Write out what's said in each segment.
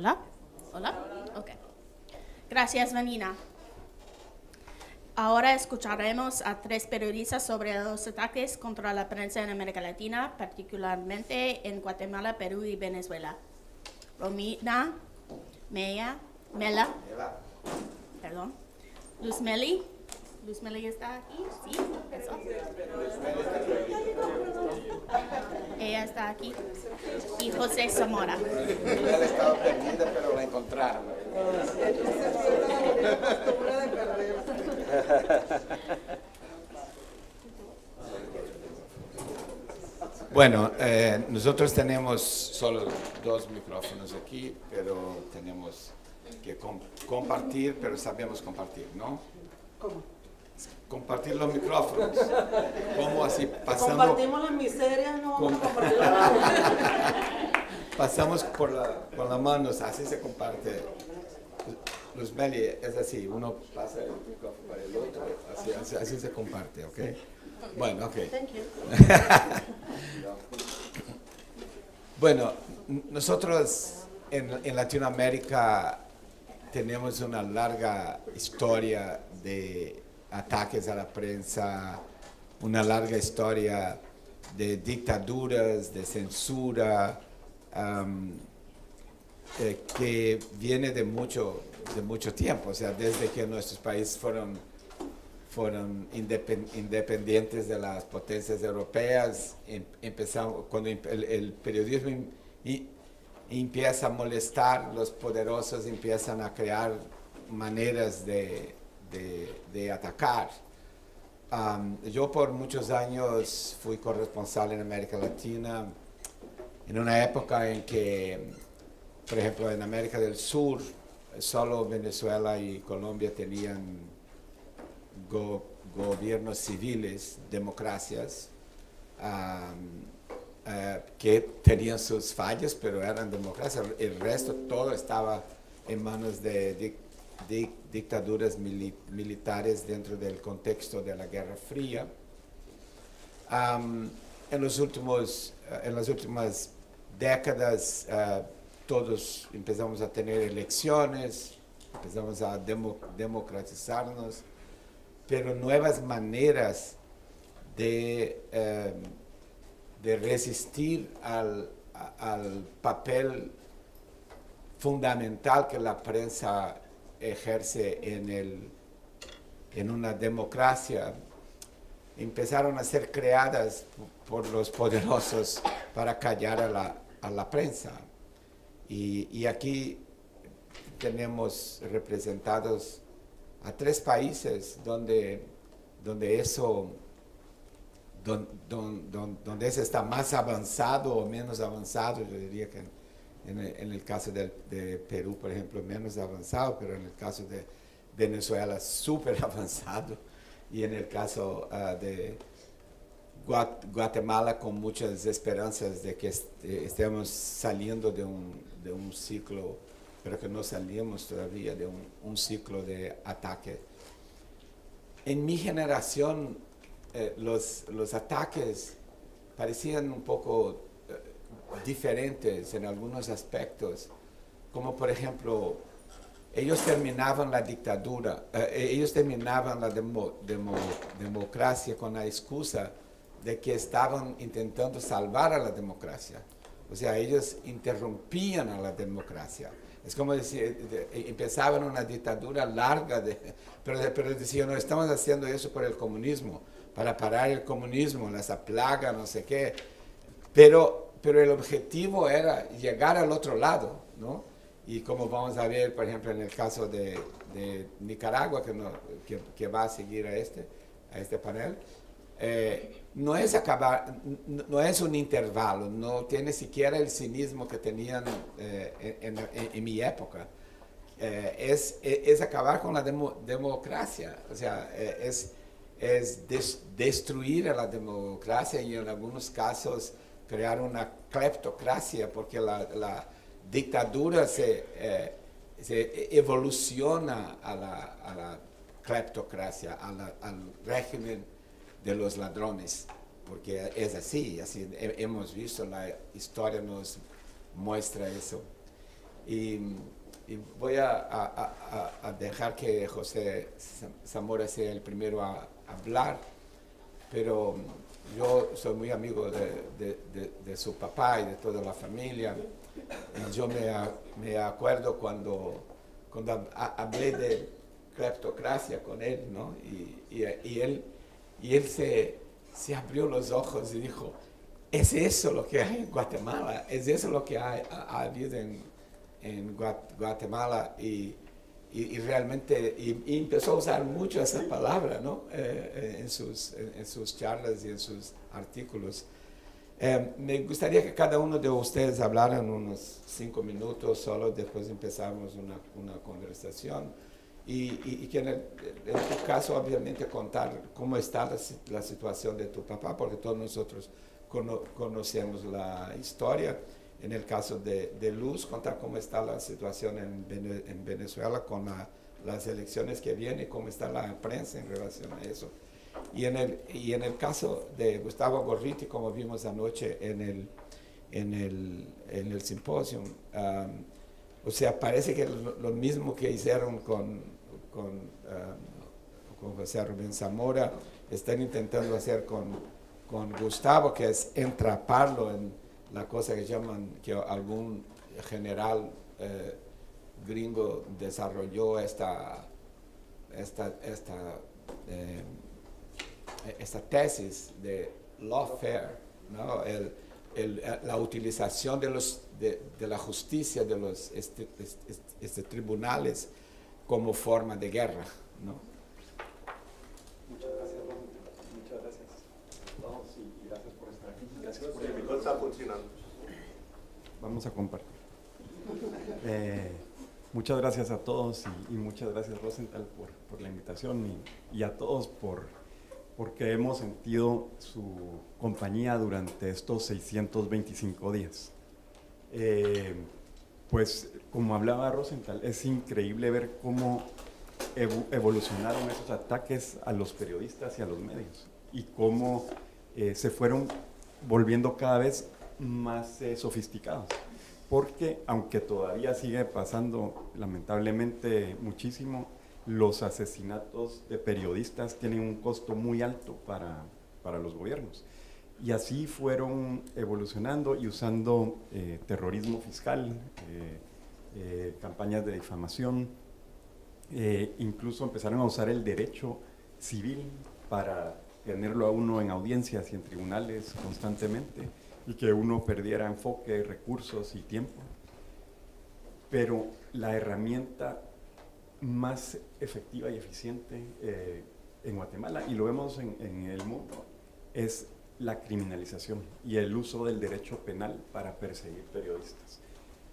Hola. Hola. Ok. Gracias, Vanina. Ahora escucharemos a tres periodistas sobre los ataques contra la prensa en América Latina, particularmente en Guatemala, Perú y Venezuela. Romina Mela, perdón. Luzmeli está aquí, sí, eso. Ella está aquí. Y José Zamora. Ella estaba perdida, pero la encontraron. Bueno, nosotros tenemos solo 2 micrófonos aquí, pero tenemos que compartir, pero sabemos compartir, ¿no? ¿Cómo? Compartir los micrófonos. ¿Cómo así? Compartimos las miserias, no vamos a compartir la Pasamos por las manos, así se comparte. Luzmeli, es así, uno pasa el micrófono para el otro, así se comparte, ¿ok? Bueno, ok. Thank you. Bueno, nosotros en Latinoamérica tenemos una larga historia de ataques a la prensa, una larga historia de dictaduras, de censura, que viene de mucho tiempo, o sea, desde que nuestros países fueron independientes de las potencias europeas, empezamos, cuando el periodismo empieza a molestar, los poderosos empiezan a crear maneras de atacar. Yo por muchos años fui corresponsal en América Latina, en una época en que, por ejemplo, en América del Sur, solo Venezuela y Colombia tenían gobiernos civiles, democracias, que tenían sus fallas, pero eran democracias. El resto todo estaba en manos de dictaduras militares dentro del contexto de la Guerra Fría. En las últimas décadas todos empezamos a tener elecciones, empezamos a democratizarnos, pero nuevas maneras de resistir al papel fundamental que la prensa ejerce en una democracia, empezaron a ser creadas por los poderosos para callar a la prensa. Y aquí tenemos representados a 3 países donde eso está más avanzado o menos avanzado. Yo diría que en el caso de Perú, por ejemplo, menos avanzado, pero en el caso de Venezuela, súper avanzado, y en el caso de Guatemala, con muchas esperanzas de que estemos saliendo de un ciclo, pero que no salimos todavía de un ciclo de ataque. En mi generación, los ataques parecían un poco diferentes en algunos aspectos, como por ejemplo, ellos terminaban la dictadura, ellos terminaban la democracia con la excusa de que estaban intentando salvar a la democracia. O sea, ellos interrumpían a la democracia. Es como decir, empezaban una dictadura larga, pero decían, no, estamos haciendo eso por el comunismo, para parar el comunismo, esa plaga, no sé qué. Pero el objetivo era llegar al otro lado, ¿no? Y como vamos a ver, por ejemplo, en el caso de Nicaragua, que va a seguir a este panel, no es un intervalo, no tiene siquiera el cinismo que tenían en mi época. Es acabar con la democracia, o sea, es destruir a la democracia y en algunos casos crear una cleptocracia, porque la dictadura se evoluciona a la cleptocracia, al régimen de los ladrones, porque es así hemos visto, la historia nos muestra eso. Y, y voy a dejar que José Zamora sea el primero a hablar, pero yo soy muy amigo de su papá y de toda la familia. Y yo me acuerdo cuando hablé de cleptocracia con él, ¿no? Y él se abrió los ojos y dijo, ¿es eso lo que hay en Guatemala? ¿Es eso lo que ha habido en Guatemala? Y realmente y empezó a usar mucho esa palabra, ¿no? En sus charlas y en sus artículos. Me gustaría que cada uno de ustedes hablaran unos 5 minutos solo, después empezamos una conversación. Y que en tu caso, obviamente, contar cómo está la situación de tu papá, porque todos nosotros conocemos la historia. En el caso de Luz, contar cómo está la situación en Venezuela con las elecciones que vienen, cómo está la prensa en relación a eso. Y en el caso de Gustavo Gorriti, como vimos anoche en el simposio, o sea, parece que lo mismo que hicieron con José Rubén Zamora, están intentando hacer con Gustavo, que es entraparlo en la cosa que llaman, que algún general gringo desarrolló esta tesis de lawfare, ¿no? La utilización de la justicia de los tribunales como forma de guerra, ¿no? Muchas gracias, muchas gracias a todos y gracias por estar aquí. Gracias por El micro está funcionando. Vamos a compartir. Muchas gracias a todos y muchas gracias, Rosenthal, por la invitación y a todos porque hemos sentido su compañía durante estos 625 días. Pues, como hablaba Rosenthal, es increíble ver cómo evolucionaron esos ataques a los periodistas y a los medios y cómo se fueron volviendo cada vez más sofisticados. Porque, aunque todavía sigue pasando lamentablemente muchísimo, los asesinatos de periodistas tienen un costo muy alto para los gobiernos. Y así fueron evolucionando y usando terrorismo fiscal, campañas de difamación, incluso empezaron a usar el derecho civil para tenerlo a uno en audiencias y en tribunales constantemente y que uno perdiera enfoque, recursos y tiempo. Pero la herramienta más efectiva y eficiente en Guatemala, y lo vemos en el mundo, es la criminalización y el uso del derecho penal para perseguir periodistas.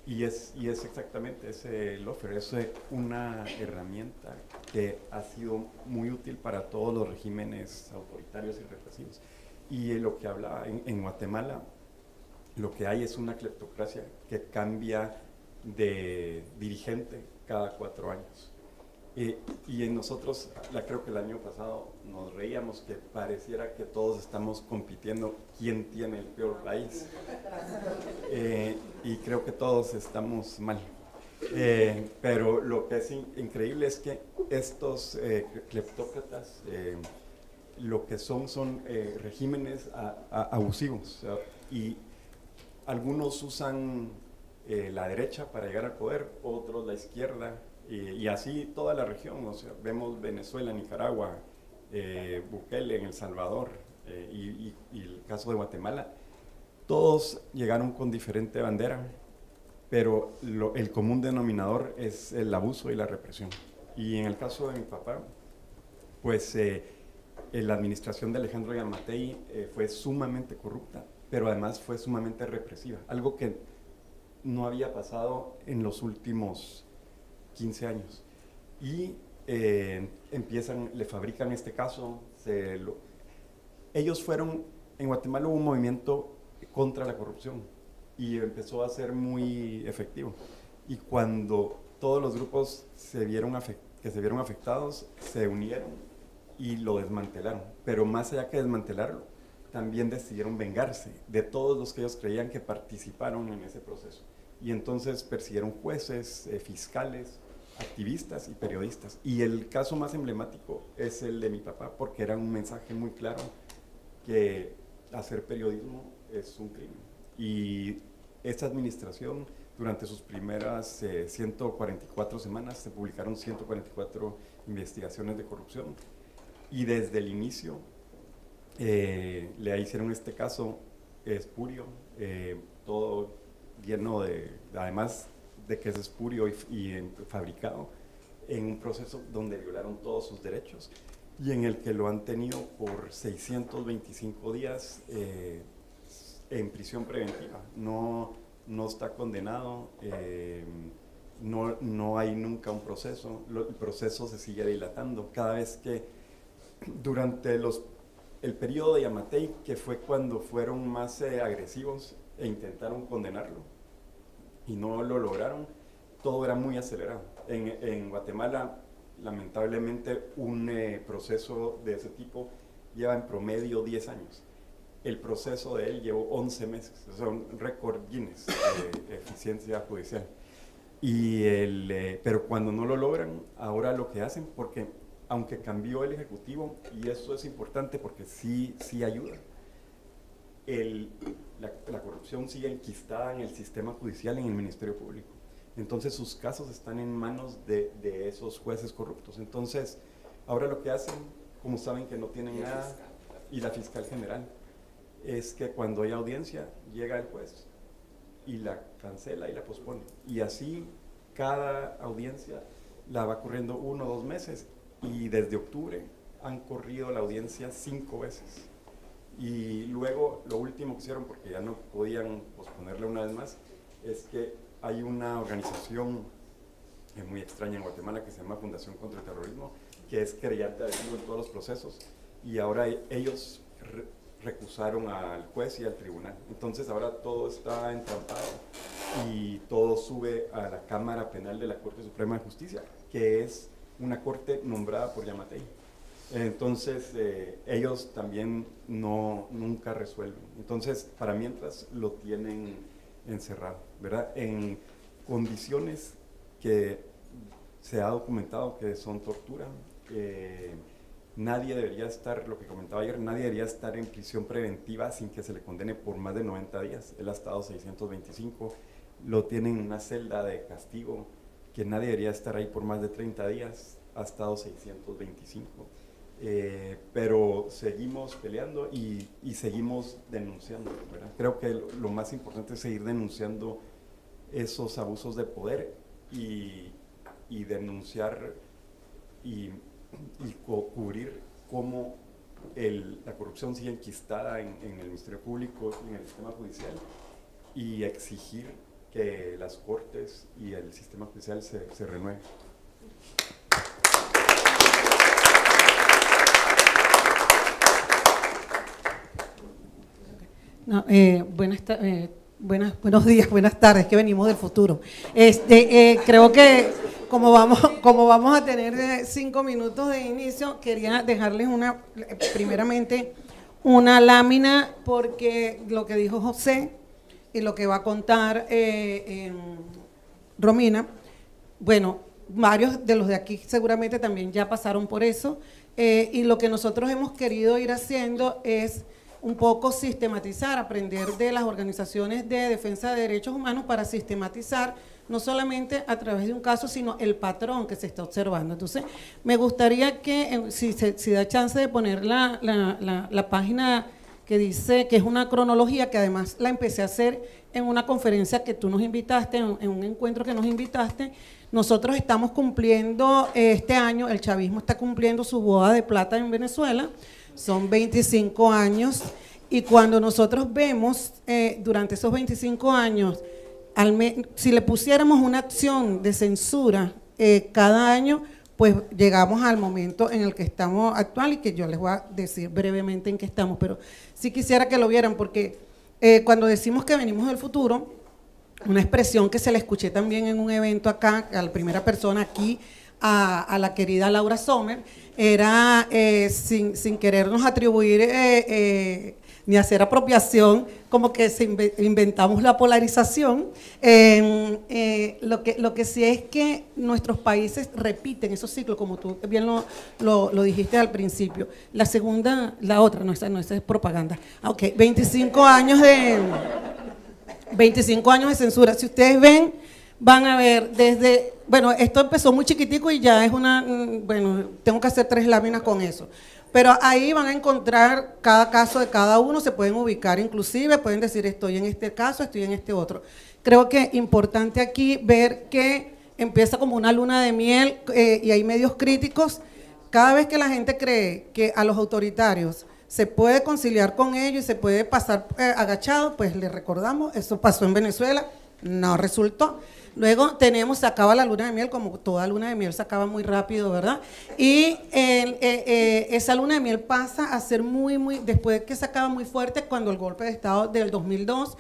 Y es exactamente ese lawfare, es una herramienta que ha sido muy útil para todos los regímenes autoritarios y represivos. Y lo que hablaba en Guatemala, lo que hay es una cleptocracia que cambia de dirigente cada 4 años. Y en nosotros, creo que el año pasado nos reíamos que pareciera que todos estamos compitiendo quién tiene el peor país. Y creo que todos estamos mal. Pero lo que es increíble es que estos cleptócratas lo que son regímenes abusivos. Y algunos usan la derecha para llegar al poder, otros la izquierda. Y así toda la región, o sea, vemos Venezuela, Nicaragua, Bukele en El Salvador y el caso de Guatemala, todos llegaron con diferente bandera, pero el común denominador es el abuso y la represión. Y en el caso de mi papá, pues la administración de Alejandro Yamatei fue sumamente corrupta, pero además fue sumamente represiva, algo que no había pasado en los últimos 15 años. Y le fabrican este caso. Ellos fueron, en Guatemala hubo un movimiento contra la corrupción y empezó a ser muy efectivo. Y cuando todos los grupos que se vieron afectados, se unieron y lo desmantelaron. Pero más allá que desmantelarlo, también decidieron vengarse de todos los que ellos creían que participaron en ese proceso. y entonces persiguieron jueces, fiscales, activistas y periodistas. Y el caso más emblemático es el de mi papá, porque era un mensaje muy claro que hacer periodismo es un crimen. Y esta administración, durante sus primeras 144 semanas, se publicaron 144 investigaciones de corrupción. Y desde el inicio le hicieron este caso espurio, todo lleno de, además de que es espurio y fabricado, en un proceso donde violaron todos sus derechos y en el que lo han tenido por 625 días en prisión preventiva. No está condenado, no hay nunca un proceso, el proceso se sigue dilatando. Cada vez que, durante el periodo de Yamatei, que fue cuando fueron más agresivos e intentaron condenarlo y no lo lograron, todo era muy acelerado. En Guatemala, lamentablemente, un proceso de ese tipo lleva en promedio 10 años. El proceso de él llevó 11 meses, o sea, un récord Guinness de eficiencia judicial. Pero cuando no lo logran, ahora lo que hacen, porque aunque cambió el Ejecutivo, y eso es importante porque sí ayuda, la corrupción sigue enquistada en el sistema judicial, en el Ministerio Público. Entonces sus casos están en manos de esos jueces corruptos. Entonces, ahora lo que hacen, como saben que no tienen nada, y la fiscal general, es que cuando hay audiencia, llega el juez y la cancela y la pospone. Y así cada audiencia la va corriendo 1 o 2 meses, y desde octubre han corrido la audiencia 5 veces. Y luego lo último que hicieron, porque ya no podían posponerla una vez más, es que hay una organización muy extraña en Guatemala que se llama Fundación contra el Terrorismo, que es querellante adhesivo en todos los procesos, y ahora ellos recusaron al juez y al tribunal. Entonces ahora todo está entrampado y todo sube a la Cámara Penal de la Corte Suprema de Justicia, que es una corte nombrada por Yamatei. Entonces ellos también nunca resuelven. Entonces, para mientras lo tienen encerrado, ¿verdad? En condiciones que se ha documentado que son tortura. Nadie debería estar, lo que comentaba ayer, nadie debería estar en prisión preventiva sin que se le condene por más de 90 días. Él ha estado 625, lo tienen en una celda de castigo, que nadie debería estar ahí por más de 30 días, ha estado 625. Pero seguimos peleando y seguimos denunciando, ¿verdad? Creo que lo más importante es seguir denunciando esos abusos de poder y denunciar y cubrir cómo la corrupción sigue enquistada en el Ministerio Público y en el sistema judicial, y exigir que las cortes y el sistema judicial se renueven. No, buenos días, buenas tardes, que venimos del futuro. Creo que como vamos a tener 5 minutos de inicio, quería dejarles primeramente una lámina, porque lo que dijo José y lo que va a contar Romina, bueno, varios de los de aquí seguramente también ya pasaron por eso, y lo que nosotros hemos querido ir haciendo es un poco sistematizar, aprender de las organizaciones de defensa de derechos humanos para sistematizar, no solamente a través de un caso, sino el patrón que se está observando. Entonces, me gustaría que, si da chance de poner la página que dice que es una cronología, que además la empecé a hacer en una conferencia que tú nos invitaste, en un encuentro que nos invitaste. Nosotros estamos cumpliendo este año, el chavismo está cumpliendo su boda de plata en Venezuela. Son 25 años, y cuando nosotros vemos durante esos 25 años, si le pusiéramos una acción de censura cada año, pues llegamos al momento en el que estamos actual, y que yo les voy a decir brevemente en qué estamos, pero sí quisiera que lo vieran, porque cuando decimos que venimos del futuro, una expresión que se la escuché también en un evento acá, a la primera persona aquí, a la querida Laura Sommer, era sin querernos atribuir ni hacer apropiación, como que inventamos la polarización. Lo que sí es que nuestros países repiten esos ciclos, como tú bien lo dijiste al principio. La otra, no, esa es propaganda. Ok, 25 años de censura. Si ustedes ven, van a ver desde, bueno, esto empezó muy chiquitico y ya es tengo que hacer 3 láminas con eso. Pero ahí van a encontrar cada caso de cada uno, se pueden ubicar inclusive, pueden decir estoy en este caso, estoy en este otro. Creo que es importante aquí ver que empieza como una luna de miel y hay medios críticos. Cada vez que la gente cree que a los autoritarios se puede conciliar con ellos y se puede pasar agachado, pues les recordamos, eso pasó en Venezuela, no resultó. Luego se acaba la luna de miel, como toda luna de miel se acaba muy rápido, ¿verdad? Y esa luna de miel pasa a ser después que se acaba muy fuerte cuando el golpe de Estado del 2002,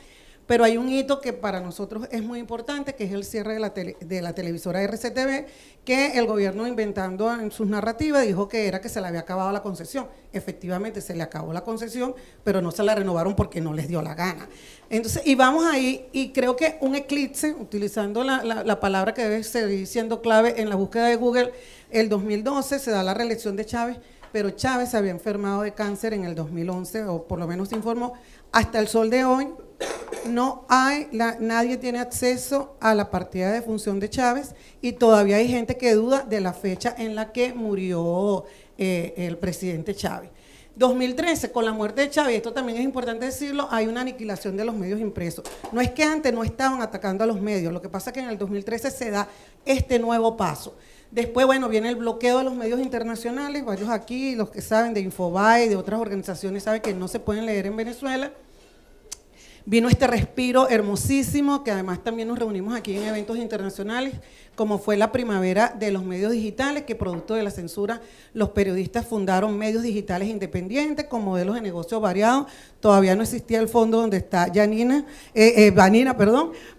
pero hay un hito que para nosotros es muy importante, que es el cierre de la televisora RCTV, que el gobierno, inventando en sus narrativas, dijo que era que se le había acabado la concesión. Efectivamente, se le acabó la concesión, pero no se la renovaron porque no les dio la gana. Entonces, y vamos ahí, y creo que un eclipse, utilizando la palabra que debe seguir siendo clave en la búsqueda de Google, el 2012 se da la reelección de Chávez, pero Chávez se había enfermado de cáncer en el 2011, o por lo menos se informó. Hasta el sol de hoy, nadie tiene acceso a la partida de defunción de Chávez y todavía hay gente que duda de la fecha en la que murió el presidente Chávez. 2013, con la muerte de Chávez, esto también es importante decirlo, hay una aniquilación de los medios impresos. No es que antes no estaban atacando a los medios, lo que pasa es que en el 2013 se da este nuevo paso. Después, bueno, viene el bloqueo de los medios internacionales, varios aquí, los que saben de Infobae y de otras organizaciones saben que no se pueden leer en Venezuela. Vino este respiro hermosísimo, que además también nos reunimos aquí en eventos internacionales, como fue la primavera de los medios digitales, que producto de la censura, los periodistas fundaron medios digitales independientes con modelos de negocio variados. Todavía no existía el fondo donde está Vanina,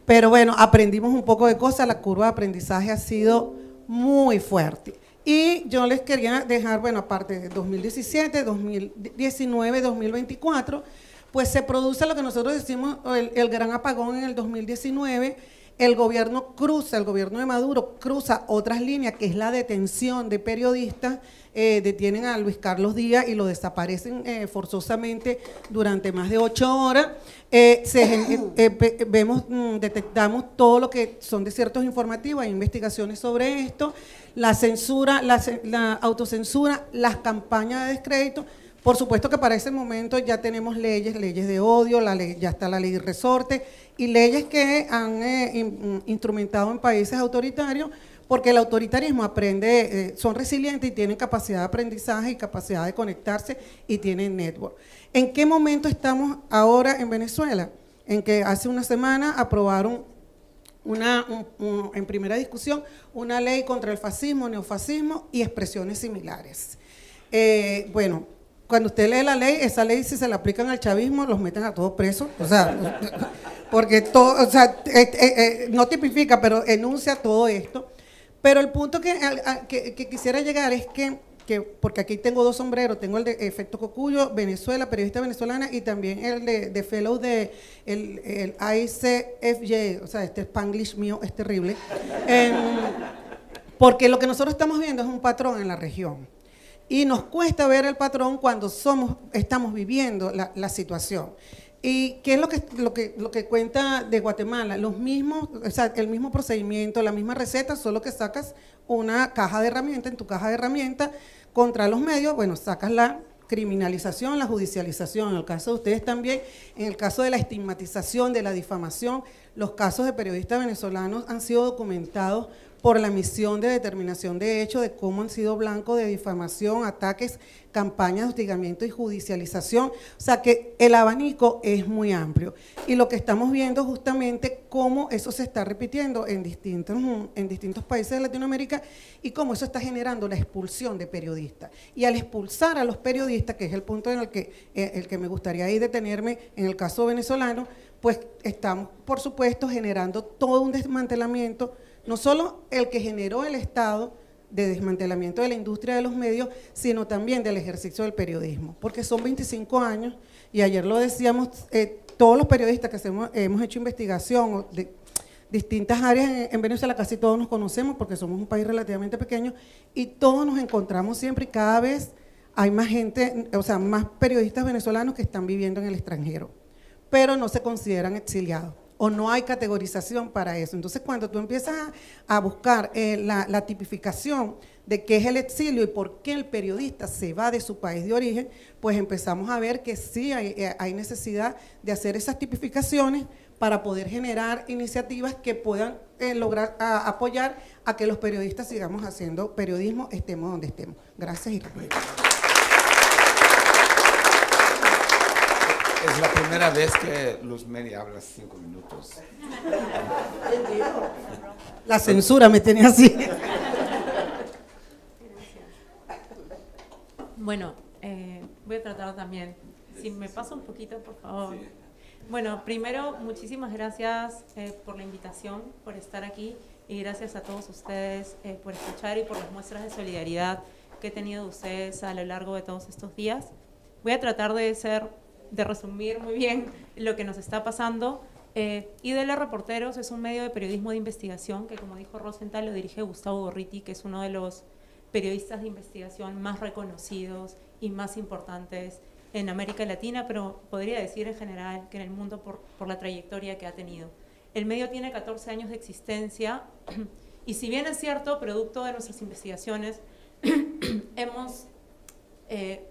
pero bueno, aprendimos un poco de cosas, la curva de aprendizaje ha sido muy fuerte. Y yo les quería dejar, bueno, aparte de 2017, 2019, 2024, pues se produce lo que nosotros decimos el gran apagón en el 2019. El gobierno de Maduro cruza otras líneas, que es la detención de periodistas. Detienen a Luis Carlos Díaz y lo desaparecen forzosamente durante más de 8 horas. Detectamos todo lo que son desiertos informativos, hay investigaciones sobre esto, la censura, la autocensura, las campañas de descrédito. Por supuesto que para ese momento ya tenemos leyes de odio, ya está la ley de resorte y leyes que han instrumentado en países autoritarios, porque el autoritarismo son resilientes y tienen capacidad de aprendizaje y capacidad de conectarse y tienen network. ¿En qué momento estamos ahora en Venezuela? En que hace una semana aprobaron en primera discusión una ley contra el fascismo, neofascismo y expresiones similares. Bueno, cuando usted lee la ley, esa ley, si se la aplican al chavismo, los meten a todos presos, o sea, porque no tipifica, pero enuncia todo esto. Pero el punto que quisiera llegar es que, porque aquí tengo 2 sombreros, tengo el de Efecto Cocuyo, Venezuela, periodista venezolana, y también el de fellow de el ICFJ, o sea, este Spanglish mío es terrible, porque lo que nosotros estamos viendo es un patrón en la región. Y nos cuesta ver el patrón cuando estamos viviendo la situación. ¿Y qué es lo que cuenta de Guatemala? El mismo procedimiento, la misma receta, solo que sacas una caja de herramientas, en tu caja de herramientas contra los medios, bueno, sacas la criminalización, la judicialización, en el caso de ustedes también, en el caso de la estigmatización, de la difamación, los casos de periodistas venezolanos han sido documentados por la misión de determinación de hechos de cómo han sido blancos de difamación, ataques, campañas de hostigamiento y judicialización. O sea que el abanico es muy amplio. Y lo que estamos viendo justamente cómo eso se está repitiendo en distintos países de Latinoamérica y cómo eso está generando la expulsión de periodistas. Y al expulsar a los periodistas, que es el punto en el que me gustaría ahí detenerme en el caso venezolano, pues estamos, por supuesto, generando todo un desmantelamiento, no solo el que generó el Estado de desmantelamiento de la industria de los medios, sino también del ejercicio del periodismo, porque son 25 años, y ayer lo decíamos, todos los periodistas que hemos hecho investigación de distintas áreas en Venezuela, casi todos nos conocemos porque somos un país relativamente pequeño, y todos nos encontramos siempre, y cada vez hay más gente, o sea, más periodistas venezolanos que están viviendo en el extranjero, pero no se consideran exiliados, o no hay categorización para eso. Entonces, cuando tú empiezas a buscar la tipificación de qué es el exilio y por qué el periodista se va de su país de origen, pues empezamos a ver que sí hay necesidad de hacer esas tipificaciones para poder generar iniciativas que puedan lograr apoyar a que los periodistas sigamos haciendo periodismo, estemos donde estemos. Gracias, Irma. Es la primera vez que Luz Mary habla 5 minutos. La censura me tenía así. Bueno, voy a tratar también. Si me pasa un poquito, por favor. Sí. Bueno, primero, muchísimas gracias por la invitación, por estar aquí, y gracias a todos ustedes por escuchar y por las muestras de solidaridad que he tenido de ustedes a lo largo de todos estos días. Voy a tratar de resumir muy bien lo que nos está pasando. IDL Reporteros es un medio de periodismo de investigación que, como dijo Rosenthal, lo dirige Gustavo Gorriti, que es uno de los periodistas de investigación más reconocidos y más importantes en América Latina, pero podría decir en general que en el mundo por la trayectoria que ha tenido. El medio tiene 14 años de existencia y, si bien es cierto, producto de nuestras investigaciones,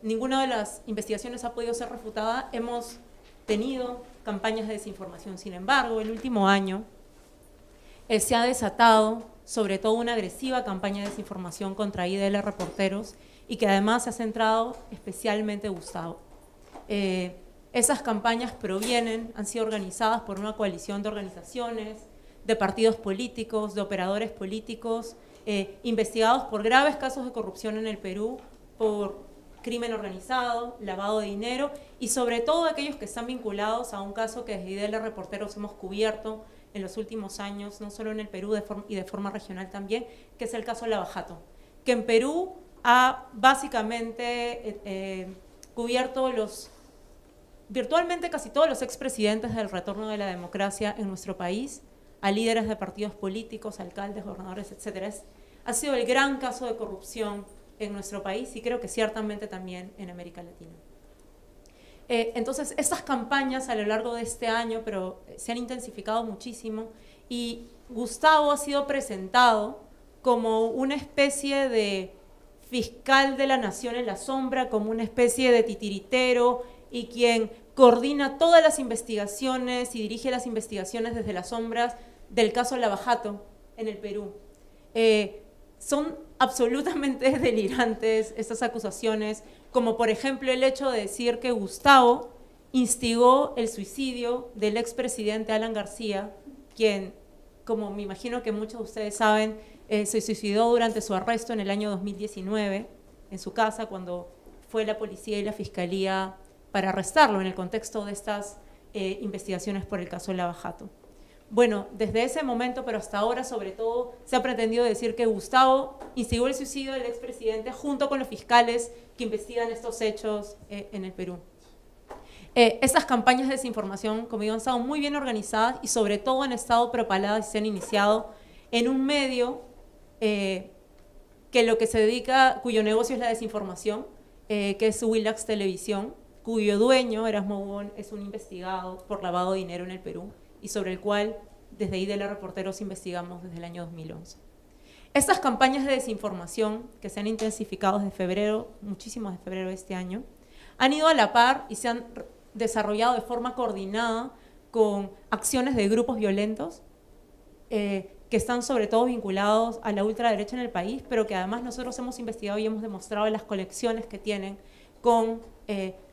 ninguna de las investigaciones ha podido ser refutada, hemos tenido campañas de desinformación. Sin embargo, el último año se ha desatado sobre todo una agresiva campaña de desinformación contra IDL Reporteros, y que además se ha centrado especialmente en Gustavo. Esas campañas han sido organizadas por una coalición de organizaciones, de partidos políticos, de operadores políticos, investigados por graves casos de corrupción en el Perú, por crimen organizado, lavado de dinero, y sobre todo aquellos que están vinculados a un caso que desde IDL Reporteros hemos cubierto en los últimos años, no solo en el Perú y de forma regional también, que es el caso Lava Jato, que en Perú ha básicamente cubierto virtualmente casi todos los expresidentes del retorno de la democracia en nuestro país, a líderes de partidos políticos, alcaldes, gobernadores, etc. Ha sido el gran caso de corrupción en nuestro país, y creo que ciertamente también en América Latina. Entonces, estas campañas a lo largo de este año se han intensificado muchísimo, y Gustavo ha sido presentado como una especie de fiscal de la nación en la sombra, como una especie de titiritero, y quien coordina todas las investigaciones y dirige las investigaciones desde las sombras del caso Lava Jato en el Perú. Son absolutamente delirantes estas acusaciones, como por ejemplo el hecho de decir que Gustavo instigó el suicidio del expresidente Alan García, quien, como me imagino que muchos de ustedes saben, se suicidó durante su arresto en el año 2019 en su casa, cuando fue la policía y la fiscalía para arrestarlo en el contexto de estas investigaciones por el caso Lava Jato. Bueno, desde ese momento, pero hasta ahora sobre todo, se ha pretendido decir que Gustavo instigó el suicidio del expresidente junto con los fiscales que investigan estos hechos en el Perú. Estas campañas de desinformación, como digo, han estado muy bien organizadas y sobre todo han estado propaladas y se han iniciado en un medio cuyo negocio es la desinformación, que es Willax Televisión, cuyo dueño, Erasmo Bon, es un investigado por lavado de dinero en el Perú, y sobre el cual desde IDL Reporteros investigamos desde el año 2011. Estas campañas de desinformación, que se han intensificado desde febrero, muchísimo desde febrero de este año, han ido a la par y se han desarrollado de forma coordinada con acciones de grupos violentos que están sobre todo vinculados a la ultraderecha en el país, pero que además nosotros hemos investigado y hemos demostrado las conexiones que tienen con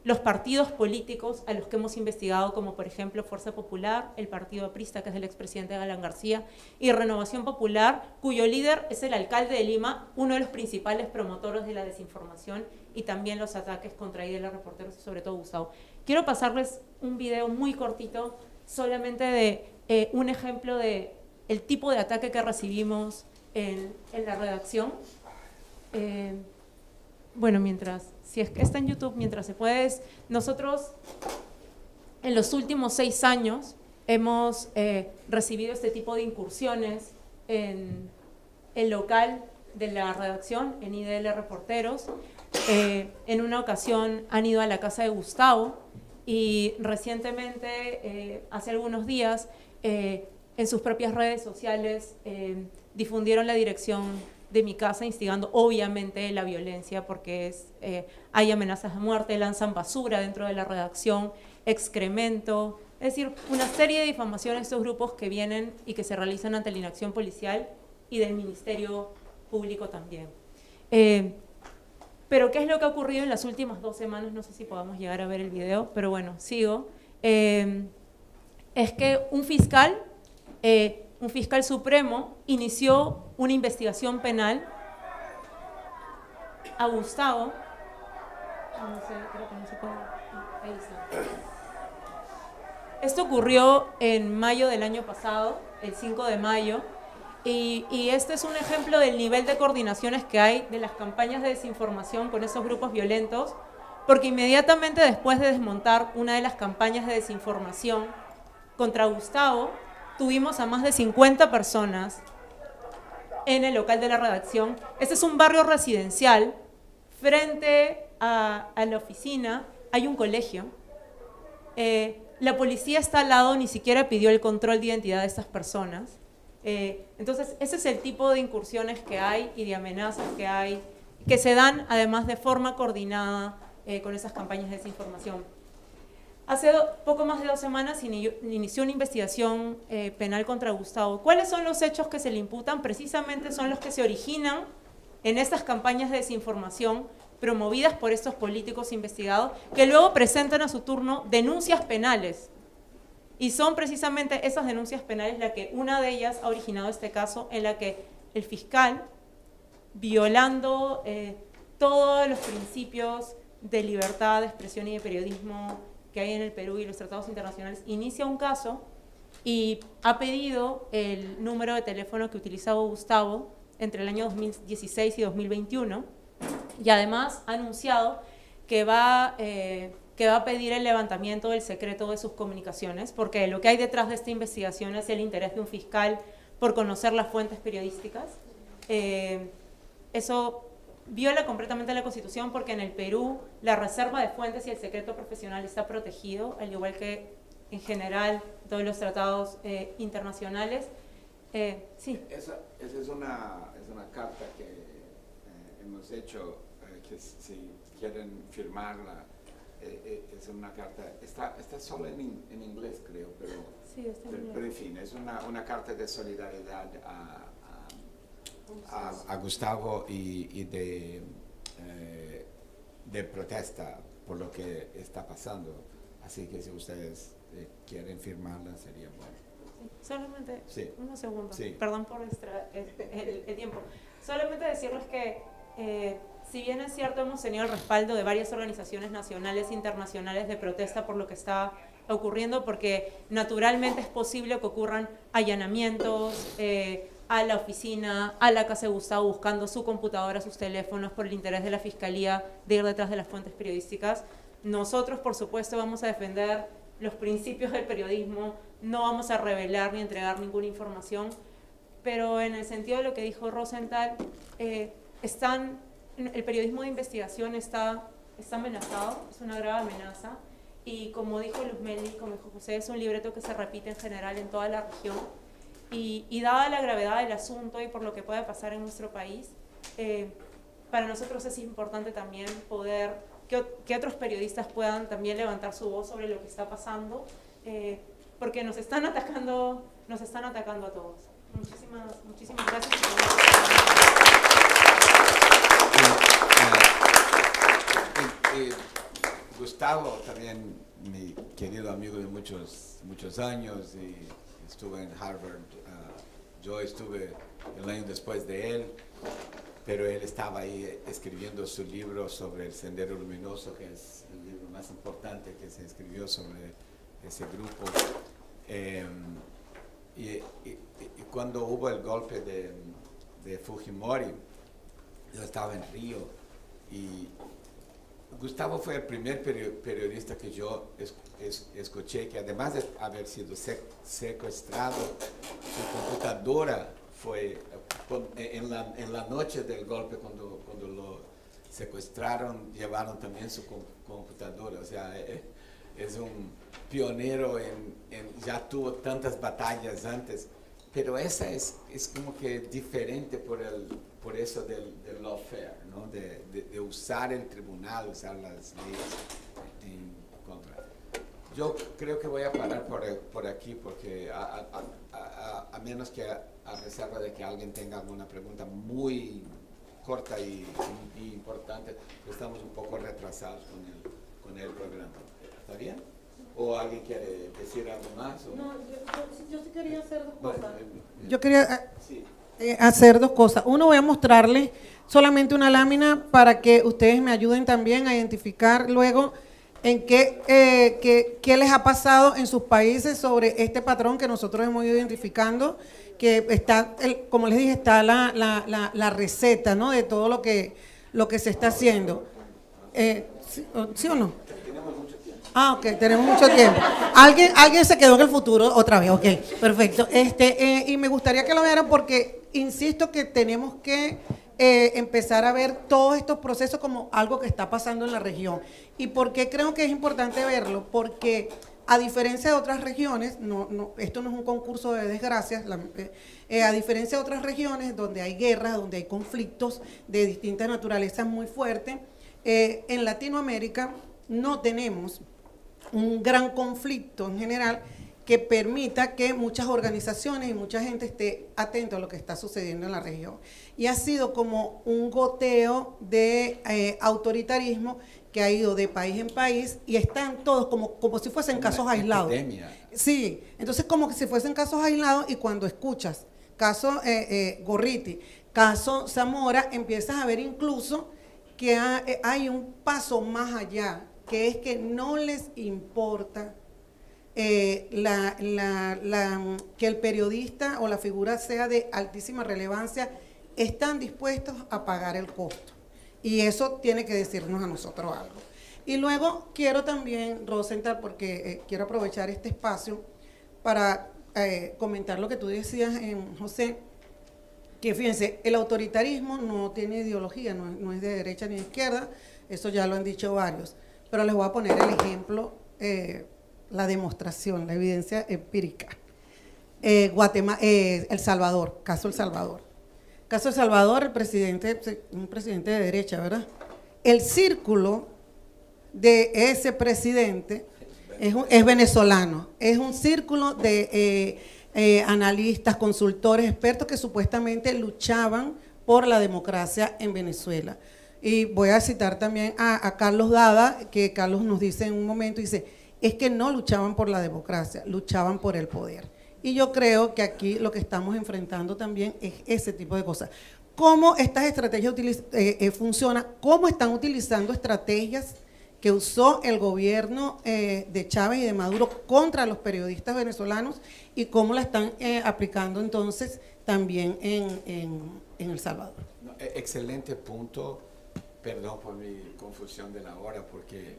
los partidos políticos a los que hemos investigado, como por ejemplo Fuerza Popular, el partido aprista, que es del expresidente Alan García, y Renovación Popular, cuyo líder es el alcalde de Lima, uno de los principales promotores de la desinformación y también los ataques contra IDL Reporteros y sobre todo Gustavo. Quiero pasarles un video muy cortito, solamente de un ejemplo de el tipo de ataque que recibimos en la redacción. bueno, si es que está en YouTube, mientras se puede, nosotros en los últimos 6 años hemos recibido este tipo de incursiones en el local de la redacción, en IDL Reporteros. En una ocasión han ido a la casa de Gustavo y recientemente, hace algunos días, en sus propias redes sociales difundieron la dirección de mi casa, instigando obviamente la violencia, porque hay amenazas de muerte, lanzan basura dentro de la redacción, excremento, es decir, una serie de difamaciones de estos grupos que vienen y que se realizan ante la inacción policial y del Ministerio Público también. Pero ¿qué es lo que ha ocurrido en las últimas 2 semanas? No sé si podamos llegar a ver el video, pero bueno, sigo. Es que un fiscal supremo inició una investigación penal a Gustavo. No sé, creo que no se puede. Ahí está. Esto ocurrió en mayo del año pasado, el 5 de mayo, y este es un ejemplo del nivel de coordinaciones que hay de las campañas de desinformación con esos grupos violentos, porque inmediatamente después de desmontar una de las campañas de desinformación contra Gustavo, tuvimos a más de 50 personas en el local de la redacción. Este es un barrio residencial. Frente a la oficina hay un colegio. La policía está al lado, ni siquiera pidió el control de identidad de estas personas. Entonces, ese es el tipo de incursiones que hay y de amenazas que hay, que se dan además de forma coordinada con esas campañas de desinformación. Hace poco más de 2 semanas inició una investigación penal contra Gustavo. ¿Cuáles son los hechos que se le imputan? Precisamente son los que se originan en estas campañas de desinformación promovidas por estos políticos investigados, que luego presentan a su turno denuncias penales. Y son precisamente esas denuncias penales una de ellas ha originado este caso, en la que el fiscal, violando todos los principios de libertad de expresión y de periodismo que hay en el Perú y los tratados internacionales, inicia un caso y ha pedido el número de teléfono que utilizaba Gustavo entre el año 2016 y 2021, y además ha anunciado que va a pedir el levantamiento del secreto de sus comunicaciones, porque lo que hay detrás de esta investigación es el interés de un fiscal por conocer las fuentes periodísticas. Eso viola completamente la Constitución, porque en el Perú la reserva de fuentes y el secreto profesional está protegido, al igual que en general todos los tratados internacionales. Sí. Esa es una carta que hemos hecho, que si quieren firmarla, es una carta, está solo en inglés, creo, pero, sí, está en inglés. Pero en fin, es una carta de solidaridad a Gustavo y de protesta por lo que está pasando. Así que si ustedes quieren firmarla, sería bueno. Solamente unos segundos, sí. Perdón por el tiempo. Solamente decirles que si bien es cierto, hemos tenido el respaldo de varias organizaciones nacionales e internacionales de protesta por lo que está ocurriendo, porque naturalmente es posible que ocurran allanamientos a la oficina, a la casa de Gustavo, buscando su computadora, sus teléfonos, por el interés de la Fiscalía de ir detrás de las fuentes periodísticas. Nosotros, por supuesto, vamos a defender los principios del periodismo, no vamos a revelar ni entregar ninguna información, pero en el sentido de lo que dijo Rosenthal, el periodismo de investigación está amenazado, es una grave amenaza, y como dijo Luzmeli, como dijo José, es un libreto que se repite en general en toda la región, y dada la gravedad del asunto y por lo que puede pasar en nuestro país, para nosotros es importante también poder que otros periodistas puedan también levantar su voz sobre lo que está pasando, porque nos están atacando a todos. Muchísimas gracias. Gustavo, también mi querido amigo de muchos años, y estuve en Harvard. Yo estuve el año después de él, pero él estaba ahí escribiendo su libro sobre el Sendero Luminoso, que es el libro más importante que se escribió sobre ese grupo. Y cuando hubo el golpe de Fujimori, yo estaba en Río y Gustavo fue el primer periodista que yo escuché que además de haber sido secuestrado, su computadora fue en la noche del golpe cuando lo secuestraron, llevaron también su computadora. O sea, es un pionero ya tuvo tantas batallas antes, pero esa es como que diferente por eso del lawfare, ¿no? De usar el tribunal, usar las leyes en contra. Yo creo que voy a parar por aquí porque a menos que a reserva de que alguien tenga alguna pregunta muy corta y importante, estamos un poco retrasados con el programa. ¿Está bien? ¿O alguien quiere decir algo más? ¿O? No, yo sí quería hacer dos cosas. Bueno, Yo quería sí. hacer dos cosas. Uno, voy a mostrarles solamente una lámina para que ustedes me ayuden también a identificar luego en qué les ha pasado en sus países sobre este patrón que nosotros hemos ido identificando, que está, como les dije, está la receta, ¿no?, de todo lo que se está haciendo. ¿Sí o no? Ah, ok, tenemos mucho tiempo. Alguien se quedó en el futuro otra vez, ok, perfecto. Y me gustaría que lo vieran porque insisto que tenemos que empezar a ver todos estos procesos como algo que está pasando en la región. ¿Y por qué creo que es importante verlo? Porque a diferencia de otras regiones, esto no es un concurso de desgracias, a diferencia de otras regiones donde hay guerras, donde hay conflictos de distintas naturalezas muy fuertes, en Latinoamérica no tenemos un gran conflicto en general que permita que muchas organizaciones y mucha gente esté atento a lo que está sucediendo en la región. Y ha sido como un goteo de autoritarismo que ha ido de país en país y están todos como si fuesen casos aislados. Epidemia. Sí, entonces como que si fuesen casos aislados y cuando escuchas caso Gorriti, caso Zamora, empiezas a ver incluso que hay un paso más allá, que es que no les importa que el periodista o la figura sea de altísima relevancia, están dispuestos a pagar el costo. Y eso tiene que decirnos a nosotros algo. Y luego quiero también, Rosenthal, porque quiero aprovechar este espacio para comentar lo que tú decías, José, que fíjense, el autoritarismo no tiene ideología, no es de derecha ni de izquierda, eso ya lo han dicho varios. Pero les voy a poner el ejemplo, la demostración, la evidencia empírica. El Salvador, caso El Salvador. Caso El Salvador, un presidente de derecha, ¿verdad? El círculo de ese presidente es venezolano, es un círculo de analistas, consultores, expertos que supuestamente luchaban por la democracia en Venezuela. Y voy a citar también a Carlos Dada, que Carlos nos dice en un momento, dice, es que no luchaban por la democracia, luchaban por el poder. Y yo creo que aquí lo que estamos enfrentando también es ese tipo de cosas. ¿Cómo estas estrategias funcionan? ¿Cómo están utilizando estrategias que usó el gobierno de Chávez y de Maduro contra los periodistas venezolanos y cómo la están aplicando entonces también en El Salvador? No, excelente punto. Perdón por mi confusión de la hora porque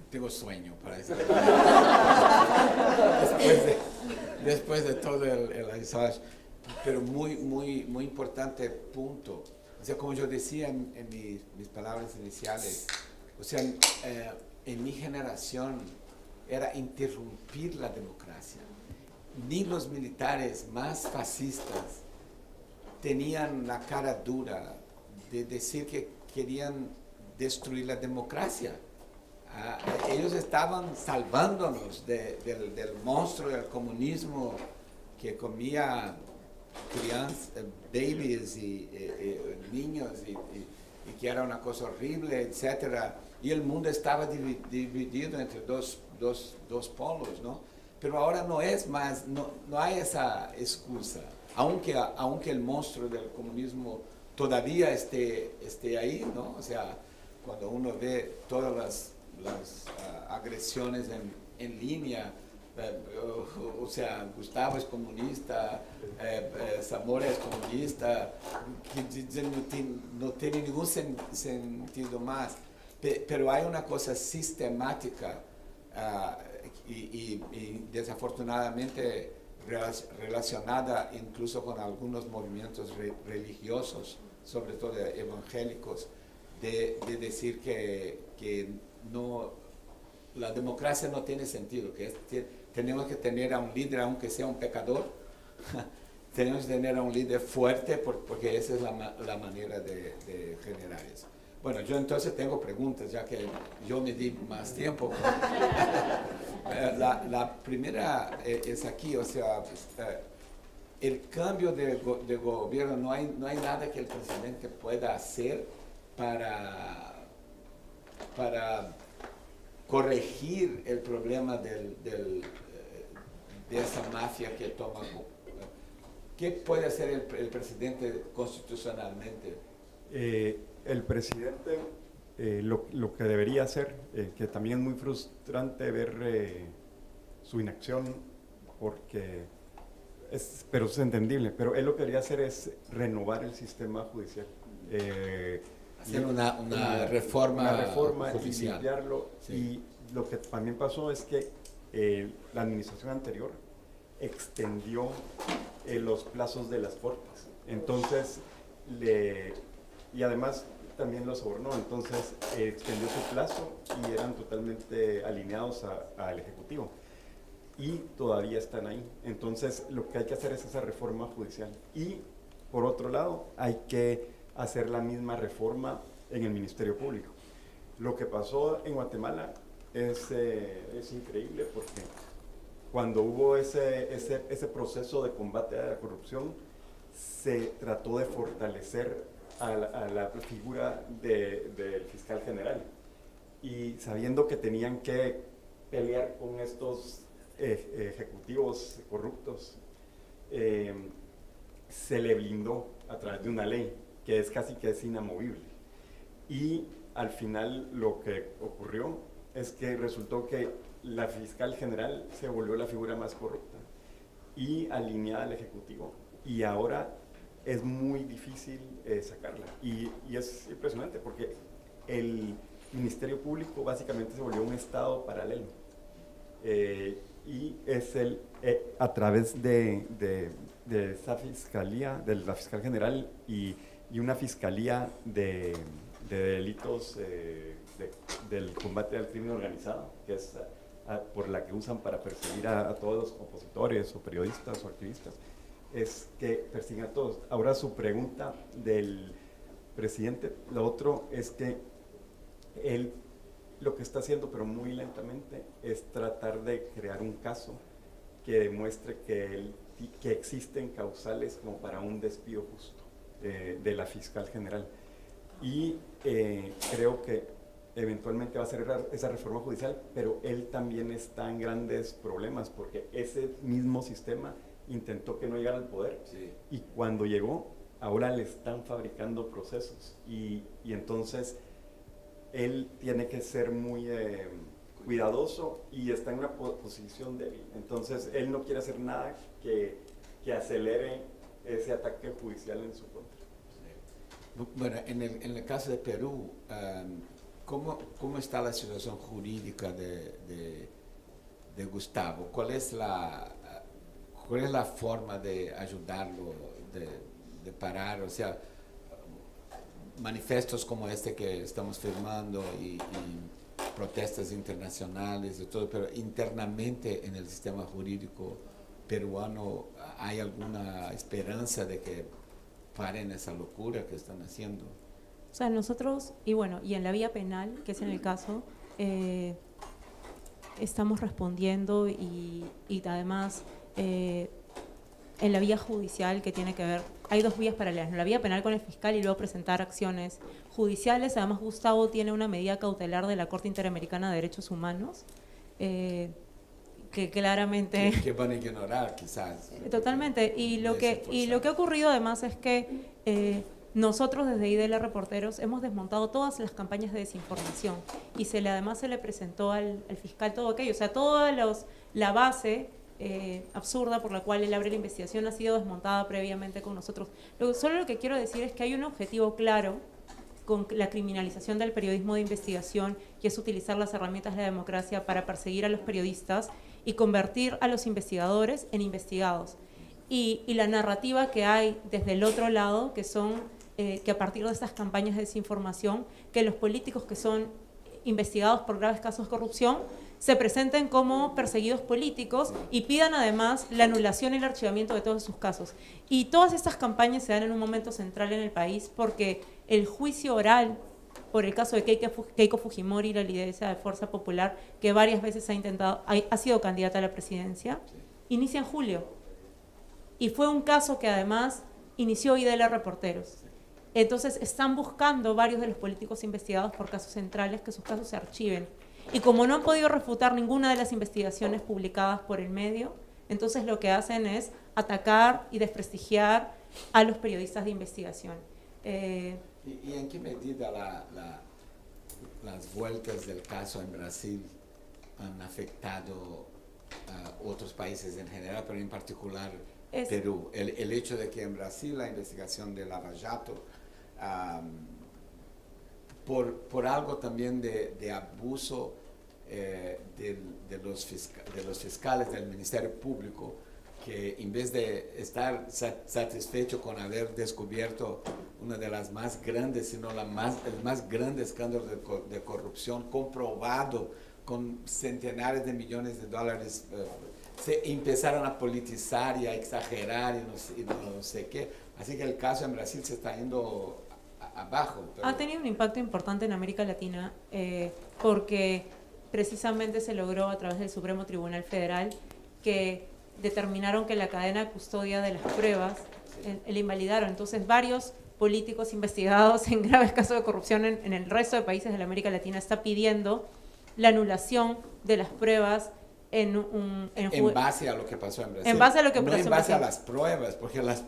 tengo sueño para eso. después de todo el avisaje, pero muy importante punto. O sea, como yo decía en mis palabras iniciales, o sea, en mi generación era interrumpir la democracia. Ni los militares más fascistas tenían la cara dura de decir que querían destruir la democracia. Ellos estaban salvándonos del monstruo del comunismo que comía babies y niños y que era una cosa horrible, etcétera. Y el mundo estaba dividido entre dos polos, ¿no? Pero ahora no es más, no hay esa excusa, aunque el monstruo del comunismo todavía esté ahí, ¿no? O sea, cuando uno ve todas las agresiones en línea, o sea, Gustavo es comunista, Zamora es comunista, que no tiene ningún sentido más. Pero hay una cosa sistemática y desafortunadamente relacionada incluso con algunos movimientos religiosos, sobre todo evangélicos, de decir que no, la democracia no tiene sentido, tenemos que tener a un líder, aunque sea un pecador, tenemos que tener a un líder fuerte porque esa es la manera de generar eso. Bueno, yo entonces tengo preguntas, ya que yo me di más tiempo. La primera es aquí, o sea, el cambio de gobierno, no hay nada que el presidente pueda hacer para corregir el problema de esa mafia que toma. ¿Qué puede hacer el presidente constitucionalmente? El presidente lo que debería hacer, que también es muy frustrante ver su inacción, pero es entendible, pero él lo que debería hacer es renovar el sistema judicial. Hacer una reforma y judicial. limpiarlo. Sí. Y lo que también pasó es que la administración anterior extendió los plazos de las cortes. Entonces, y además también lo sobornó, entonces extendió su plazo y eran totalmente alineados al Ejecutivo. Y todavía están ahí. Entonces, lo que hay que hacer es esa reforma judicial. Y, por otro lado, hay que hacer la misma reforma en el Ministerio Público. Lo que pasó en Guatemala es increíble, porque cuando hubo ese proceso de combate a la corrupción, se trató de fortalecer a la figura del fiscal general. Y sabiendo que tenían que pelear con estos ejecutivos corruptos, se le blindó a través de una ley que es casi que es inamovible. Y al final lo que ocurrió es que resultó que la fiscal general se volvió la figura más corrupta y alineada al Ejecutivo, y ahora es muy difícil sacarla. Y es impresionante porque el Ministerio Público básicamente se volvió un Estado paralelo. Y es a través de esa fiscalía, de la fiscal general y una fiscalía de delitos del combate al crimen organizado, que es por la que usan para perseguir a todos los opositores o periodistas o activistas, es que persiguen a todos. Ahora, su pregunta del presidente, lo otro es que él lo que está haciendo, pero muy lentamente, es tratar de crear un caso que demuestre que existen causales como para un despido justo de la fiscal general. Y creo que eventualmente va a ser esa reforma judicial, pero él también está en grandes problemas, porque ese mismo sistema intentó que no llegara al poder, Sí. y cuando llegó, ahora le están fabricando procesos, y entonces él tiene que ser muy cuidadoso y está en una posición débil. Entonces él no quiere hacer nada que acelere ese ataque judicial en su contra. Bueno, en el caso de Perú, ¿cómo está la situación jurídica de Gustavo? ¿Cuál es la forma de ayudarlo, de parar? O sea, manifestos como este que estamos firmando y protestas internacionales y todo, pero internamente en el sistema jurídico peruano, ¿hay alguna esperanza de que paren esa locura que están haciendo? O sea, nosotros, y en la vía penal, que es en el caso, estamos respondiendo y además en la vía judicial, que tiene que ver, hay dos vías paralelas, la vía penal con el fiscal y luego presentar acciones judiciales. Además, Gustavo tiene una medida cautelar de la Corte Interamericana de Derechos Humanos, que claramente… Que van a ignorar, quizás. Totalmente, y lo que ha ocurrido además es que nosotros desde IDL Reporteros hemos desmontado todas las campañas de desinformación y además se le presentó al fiscal todo aquello, o sea, toda la base absurda por la cual él abre la investigación ha sido desmontada previamente con nosotros. Solo lo que quiero decir es que hay un objetivo claro con la criminalización del periodismo de investigación, y es utilizar las herramientas de la democracia para perseguir a los periodistas y convertir a los investigadores en investigados. Y la narrativa que hay desde el otro lado, que son que a partir de estas campañas de desinformación, que los políticos que son investigados por graves casos de corrupción se presenten como perseguidos políticos y pidan además la anulación y el archivamiento de todos sus casos. Y todas estas campañas se dan en un momento central en el país porque el juicio oral por el caso de Keiko Fujimori, la lideresa de Fuerza Popular, que varias veces ha sido candidata a la presidencia, inicia en julio. Y fue un caso que además inició IDL Reporteros. Entonces están buscando varios de los políticos investigados por casos centrales que sus casos se archiven. Y como no han podido refutar ninguna de las investigaciones publicadas por el medio, entonces lo que hacen es atacar y desprestigiar a los periodistas de investigación. ¿Y en qué medida las vueltas del caso en Brasil han afectado a otros países en general, pero en particular Perú? El hecho de que en Brasil la investigación de Lava Jato, por algo también de abuso de los fiscales del Ministerio Público, que en vez de estar satisfecho con haber descubierto una de las más grandes, sino el más grande escándalo de corrupción comprobado con centenares de millones de dólares, se empezaron a politizar y a exagerar y no sé qué. Así que el caso en Brasil se está yendo abajo. Ha tenido un impacto importante en América Latina porque precisamente se logró a través del Supremo Tribunal Federal que determinaron que la cadena de custodia de las pruebas la invalidaron. Entonces varios políticos investigados en graves casos de corrupción en el resto de países de la América Latina está pidiendo la anulación de las pruebas en base a lo que pasó en Brasil. En base a lo que no pasó en base a las pruebas, porque las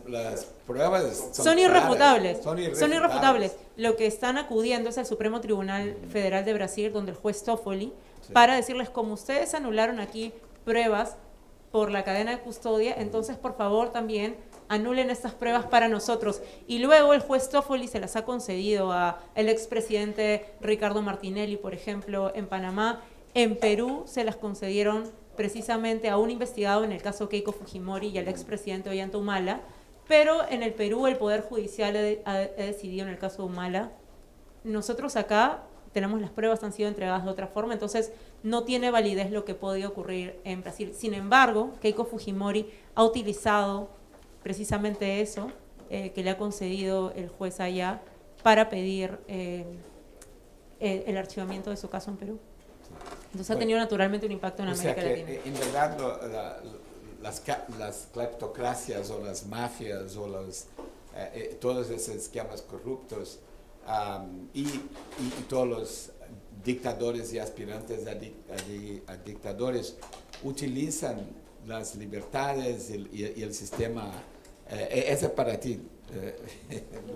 pruebas son irrefutables. Son irrefutables. Lo que están acudiendo es al Supremo Tribunal Federal de Brasil, donde el juez Toffoli, para decirles, como ustedes anularon aquí pruebas por la cadena de custodia, entonces por favor también anulen estas pruebas para nosotros. Y luego el juez Toffoli se las ha concedido al expresidente Ricardo Martinelli, por ejemplo, en Panamá. En Perú se las concedieron precisamente a un investigado en el caso Keiko Fujimori y al expresidente Ollanta Humala, pero en el Perú el Poder Judicial ha decidido en el caso de Humala. Nosotros acá tenemos las pruebas, han sido entregadas de otra forma, entonces no tiene validez lo que podía ocurrir en Brasil. Sin embargo, Keiko Fujimori ha utilizado precisamente eso que le ha concedido el juez allá para pedir el archivamiento de su caso en Perú. Entonces ha tenido naturalmente un impacto en América Latina. En verdad, las cleptocracias o las mafias o todos esos esquemas corruptos y todos los dictadores y aspirantes a dictadores utilizan las libertades y el sistema, ese es para ti,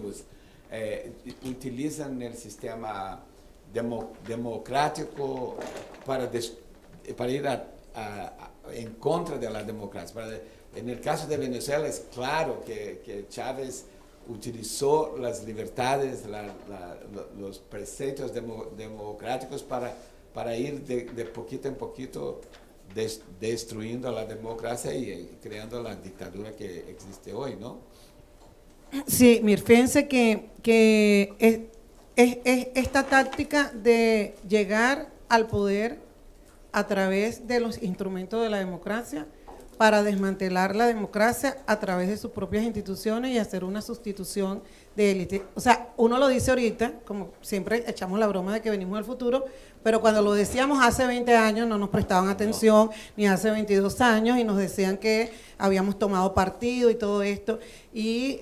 Luz, utilizan el sistema democrático para ir en contra de la democracia. En el caso de Venezuela es claro que Chávez utilizó las libertades, los preceptos democráticos para ir de poquito en poquito destruyendo la democracia y creando la dictadura que existe hoy, ¿no? Sí, fíjense que es esta táctica de llegar al poder a través de los instrumentos de la democracia para desmantelar la democracia a través de sus propias instituciones y hacer una sustitución de élite. O sea, uno lo dice ahorita, como siempre echamos la broma de que venimos del futuro, pero cuando lo decíamos hace 20 años no nos prestaban atención, ni hace 22 años, y nos decían que habíamos tomado partido y todo esto. Y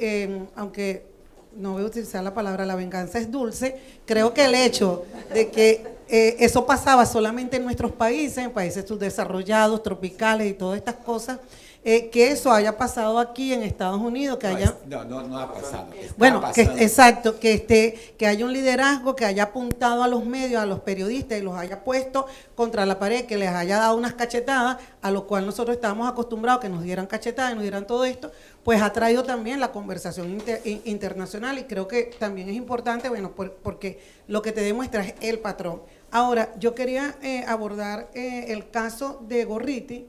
aunque no voy a utilizar la palabra la venganza es dulce, creo que el hecho de que eso pasaba solamente en nuestros países, en países subdesarrollados, tropicales y todas estas cosas, que eso haya pasado aquí en Estados Unidos, que haya... No ha pasado. Está Bueno, pasando. exacto, que haya un liderazgo que haya apuntado a los medios, a los periodistas y los haya puesto contra la pared, que les haya dado unas cachetadas, a lo cual nosotros estábamos acostumbrados que nos dieran cachetadas y nos dieran todo esto, pues ha traído también la conversación internacional y creo que también es importante, bueno, porque lo que te demuestra es el patrón. Ahora, yo quería abordar el caso de Gorriti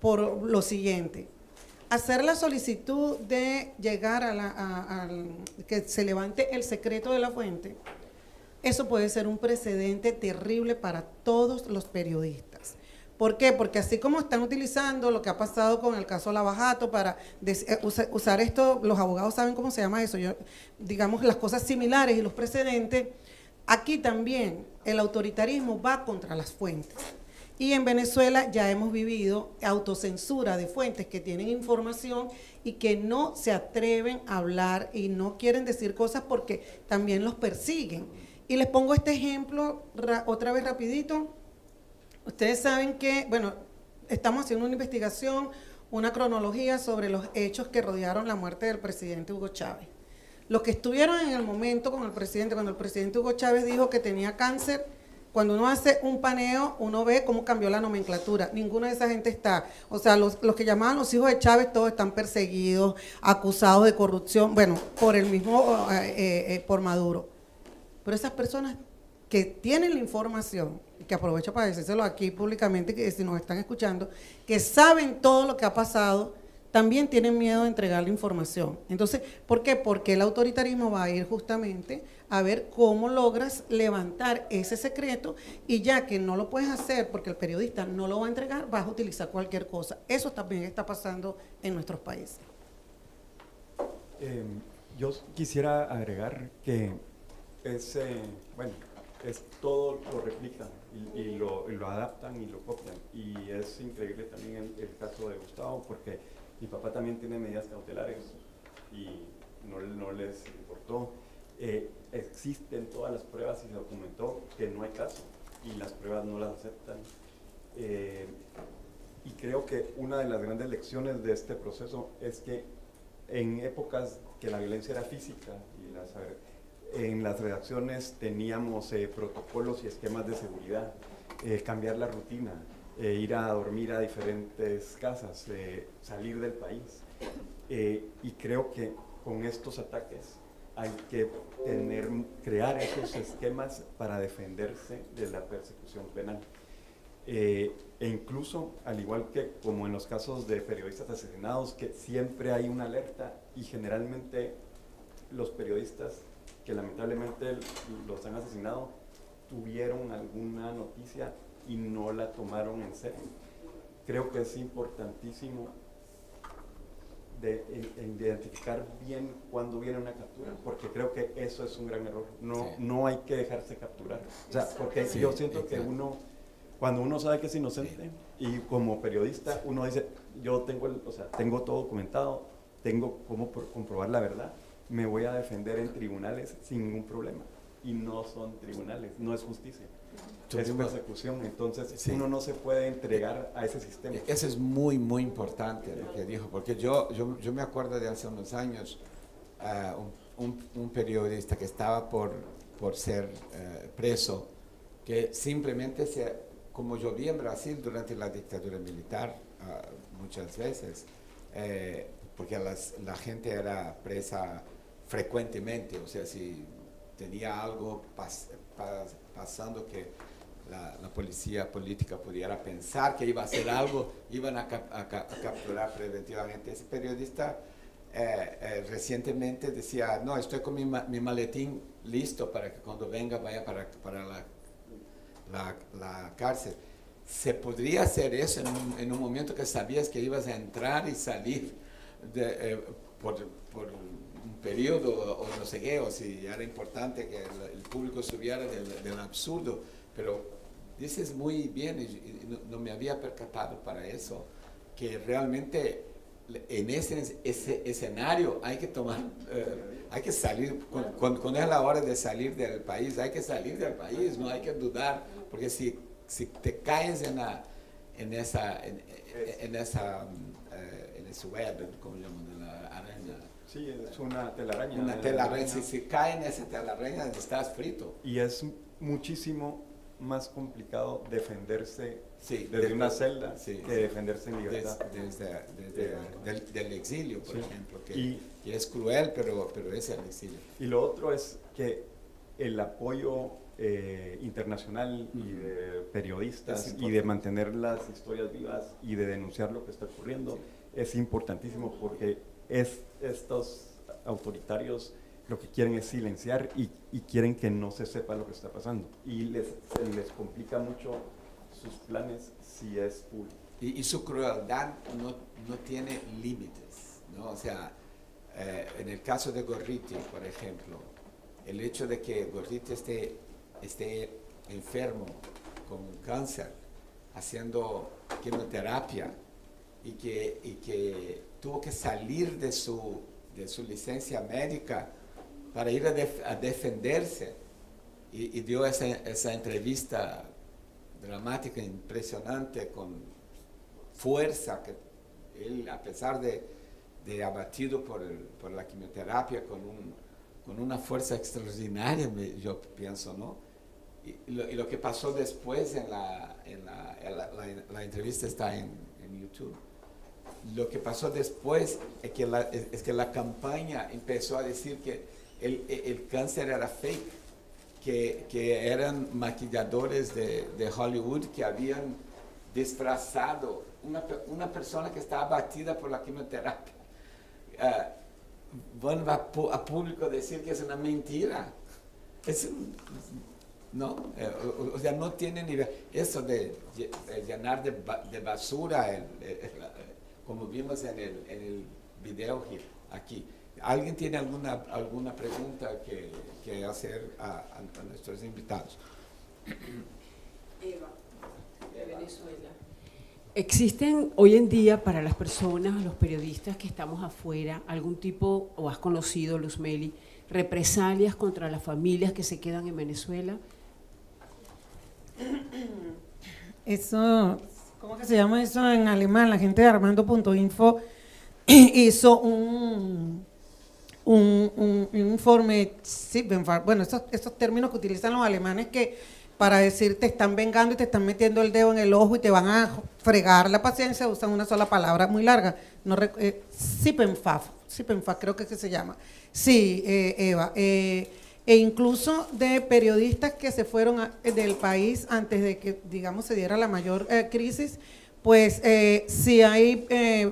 por lo siguiente. Hacer la solicitud de llegar a que se levante el secreto de la fuente, eso puede ser un precedente terrible para todos los periodistas. ¿Por qué? Porque así como están utilizando lo que ha pasado con el caso Lavajato para usar esto, los abogados saben cómo se llama eso, digamos las cosas similares y los precedentes, aquí también el autoritarismo va contra las fuentes. Y en Venezuela ya hemos vivido autocensura de fuentes que tienen información y que no se atreven a hablar y no quieren decir cosas porque también los persiguen. Y les pongo este ejemplo otra vez rapidito. Ustedes saben que, bueno, estamos haciendo una investigación, una cronología sobre los hechos que rodearon la muerte del presidente Hugo Chávez. Los que estuvieron en el momento con el presidente, cuando el presidente Hugo Chávez dijo que tenía cáncer, cuando uno hace un paneo, uno ve cómo cambió la nomenclatura. Ninguna de esa gente está. O sea, los que llamaban los hijos de Chávez, todos están perseguidos, acusados de corrupción, bueno, por el mismo, por Maduro. Pero esas personas que tienen la información, y que aprovecho para decírselo aquí públicamente, que si nos están escuchando, que saben todo lo que ha pasado, también tienen miedo de entregar la información. Entonces, ¿por qué? Porque el autoritarismo va a ir justamente a ver cómo logras levantar ese secreto y ya que no lo puedes hacer porque el periodista no lo va a entregar, vas a utilizar cualquier cosa. Eso también está pasando en nuestros países. Yo quisiera agregar que es todo lo replican y lo adaptan y lo copian. Y es increíble también el caso de Gustavo porque mi papá también tiene medidas cautelares y no les importó. Existen todas las pruebas y se documentó que no hay caso y las pruebas no las aceptan. Y creo que una de las grandes lecciones de este proceso es que en épocas que la violencia era física y en las redacciones teníamos protocolos y esquemas de seguridad, cambiar la rutina, ir a dormir a diferentes casas, salir del país. Y creo que con estos ataques hay que crear esos esquemas para defenderse de la persecución penal. E incluso, al igual que como en los casos de periodistas asesinados, que siempre hay una alerta y generalmente los periodistas que lamentablemente los han asesinado tuvieron alguna noticia y no la tomaron en serio. Creo que es importantísimo de identificar bien cuándo viene una captura, porque creo que eso es un gran error. No hay que dejarse capturar. O sea, porque yo siento que cuando uno sabe que es inocente y como periodista uno dice, yo tengo todo documentado, tengo cómo comprobar la verdad, me voy a defender en tribunales sin ningún problema. Y no son tribunales, no es justicia. Es persecución, entonces uno no se puede entregar a ese sistema. Eso es muy, muy importante lo que dijo, porque yo me acuerdo de hace unos años un periodista que estaba por ser preso, que simplemente, como yo vi en Brasil durante la dictadura militar muchas veces, porque la gente era presa frecuentemente, o sea, si tenía algo pasando que la policía política pudiera pensar que iba a hacer algo, iban a capturar preventivamente. Ese periodista recientemente decía, no, estoy con mi maletín listo para que cuando venga vaya para la cárcel. Se podría hacer eso en un momento que sabías que ibas a entrar y salir por un periodo o no sé qué, o si era importante que el público subiera del absurdo, pero dices muy bien, y no me había percatado para eso, que realmente en ese escenario hay que tomar, hay que salir, cuando es la hora de salir del país, hay que salir del país, no hay que dudar, porque si te caes en en ese web, ¿cómo llaman? De la araña. Sí, es una telaraña. Una telaraña, si cae en esa telaraña estás frito. Y es muchísimo más complicado defenderse Sí, desde una celda sí, que defenderse en libertad. Del exilio, por Sí. ejemplo, Y- que es cruel, pero es el exilio. Y lo otro es que el apoyo internacional y de periodistas Es y importante. de mantener las historias vivas y de denunciar lo que está ocurriendo es importantísimo, porque estos autoritarios lo que quieren es silenciar y quieren que no se sepa lo que está pasando. Y se les complica mucho sus planes si es público. Y su crueldad no tiene límites, ¿no? O sea, en el caso de Gorriti, por ejemplo, el hecho de que Gorriti esté enfermo con cáncer, haciendo quimioterapia, y que tuvo que salir de su licencia médica para ir a defenderse, y dio esa entrevista dramática, impresionante, con fuerza, que él, a pesar de abatido por la quimioterapia, con una fuerza extraordinaria, yo pienso, ¿no? Y lo que pasó después la entrevista está en YouTube. Lo que pasó después es que la campaña empezó a decir que el cáncer era fake, que eran maquilladores de Hollywood que habían disfrazado una persona que estaba abatida por la quimioterapia. Van a público a decir que es una mentira. No, o sea, no tiene nivel. Eso de llenar de basura, como vimos en el video aquí. ¿Alguien tiene alguna pregunta que hacer a nuestros invitados? Eva, de Venezuela. ¿Existen hoy en día para las personas, los periodistas que estamos afuera, algún tipo, o has conocido, Luzmeli, represalias contra las familias que se quedan en Venezuela? Eso, ¿cómo que se llama eso en alemán? La gente de Armando.info hizo un informe, bueno, esos términos que utilizan los alemanes que para decir te están vengando y te están metiendo el dedo en el ojo y te van a fregar la paciencia, usan una sola palabra muy larga, Sippenpfaff creo que se llama. Sí, Eva, e incluso de periodistas que se fueron del país antes de que, digamos, se diera la mayor crisis, pues si hay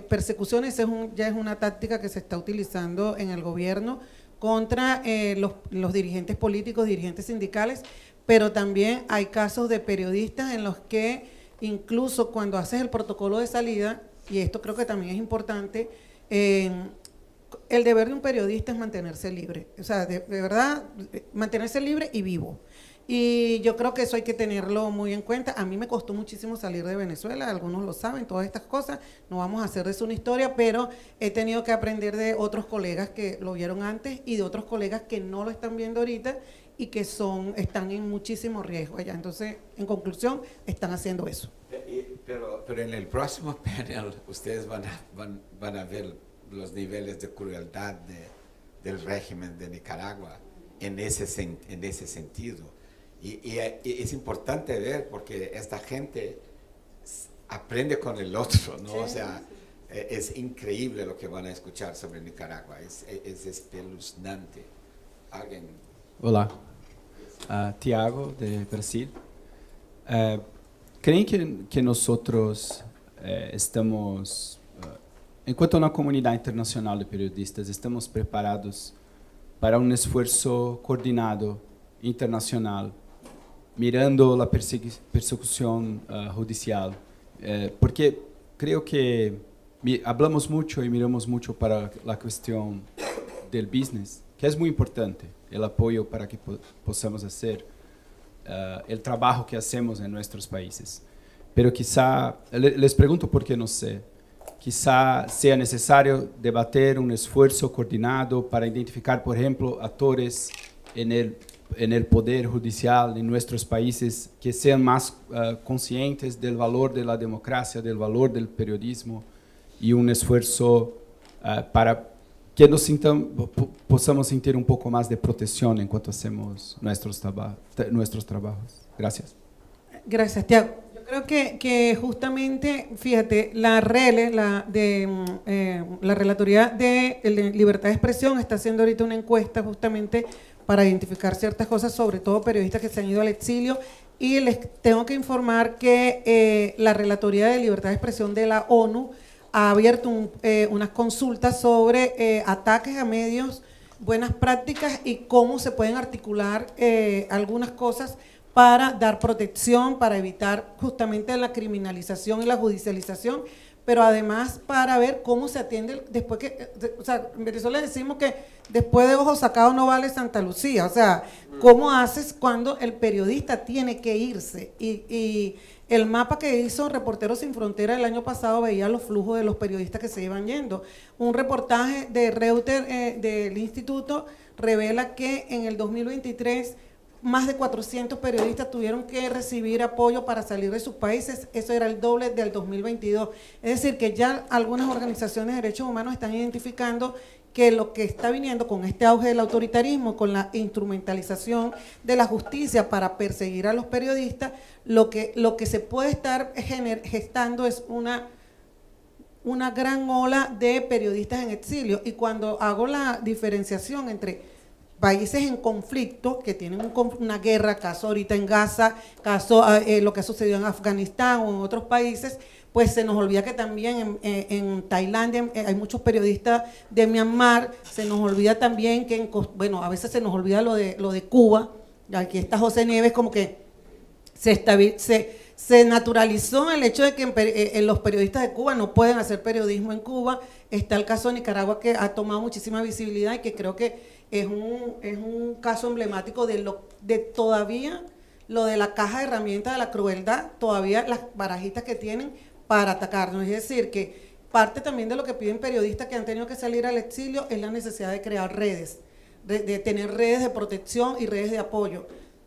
persecuciones, ya es una táctica que se está utilizando en el gobierno contra los dirigentes políticos, dirigentes sindicales, pero también hay casos de periodistas en los que incluso cuando haces el protocolo de salida, y esto creo que también es importante, el deber de un periodista es mantenerse libre, o sea, de verdad, mantenerse libre y vivo. Y yo creo que eso hay que tenerlo muy en cuenta. A mí me costó muchísimo salir de Venezuela, algunos lo saben, todas estas cosas, no vamos a hacer de eso una historia, pero he tenido que aprender de otros colegas que lo vieron antes y de otros colegas que no lo están viendo ahorita y que están en muchísimo riesgo allá. Entonces, en conclusión, están haciendo eso. Pero en el próximo panel ustedes van a ver los niveles de crueldad del régimen de Nicaragua en ese sentido. Y es importante ver, porque esta gente aprende con el otro, ¿no? Sí, o sea, sí. Es increíble lo que van a escuchar sobre Nicaragua, es espeluznante. ¿Alguien? Olá, Tiago, de Brasil. ¿Creen que nosotros estamos, enquanto una comunidad internacional de periodistas, estamos preparados para un esfuerzo coordinado internacional, mirando la persecución judicial? Porque creo que hablamos mucho y miramos mucho para la cuestión del business, que es muy importante, el apoyo para que podamos hacer el trabajo que hacemos en nuestros países. Pero quizá, les pregunto porque no sé, quizá sea necesario debater un esfuerzo coordinado para identificar, por ejemplo, actores en el en el poder judicial en nuestros países que sean más conscientes del valor de la democracia, del valor del periodismo y un esfuerzo para que nos podamos sentir un poco más de protección en cuanto hacemos nuestros trabajos. Gracias. Gracias, Tiago. Yo creo que justamente, fíjate, la RELE, la Relatoría de Libertad de Expresión, está haciendo ahorita una encuesta justamente para identificar ciertas cosas, sobre todo periodistas que se han ido al exilio, y les tengo que informar que la Relatoría de Libertad de Expresión de la ONU ha abierto unas consultas sobre ataques a medios, buenas prácticas y cómo se pueden articular algunas cosas para dar protección, para evitar justamente la criminalización y la judicialización, pero además para ver cómo se atiende después que, o sea, en Venezuela decimos que después de ojos sacados no vale Santa Lucía, o sea, cómo haces cuando el periodista tiene que irse, y el mapa que hizo Reporteros Sin Fronteras el año pasado veía los flujos de los periodistas que se iban yendo. Un reportaje de Reuters del instituto revela que en el 2023 más de 400 periodistas tuvieron que recibir apoyo para salir de sus países, eso era el doble del 2022. Es decir, que ya algunas organizaciones de derechos humanos están identificando que lo que está viniendo con este auge del autoritarismo, con la instrumentalización de la justicia para perseguir a los periodistas, lo que se puede estar gestando es una gran ola de periodistas en exilio. Y cuando hago la diferenciación entre países en conflicto, que tienen una guerra, caso ahorita en Gaza, caso lo que ha sucedido en Afganistán o en otros países, pues se nos olvida que también en Tailandia hay muchos periodistas de Myanmar, se nos olvida también que, bueno, a veces se nos olvida lo de Cuba. Aquí está José Nieves, como que se naturalizó el hecho de que los periodistas de Cuba no pueden hacer periodismo en Cuba. Está el caso de Nicaragua, que ha tomado muchísima visibilidad y que creo que es un caso emblemático de todavía lo de la caja de herramientas de la crueldad, todavía las barajitas que tienen para atacarnos. Es decir, que parte también de lo que piden periodistas que han tenido que salir al exilio es la necesidad de crear redes, de tener redes de protección y redes de apoyo.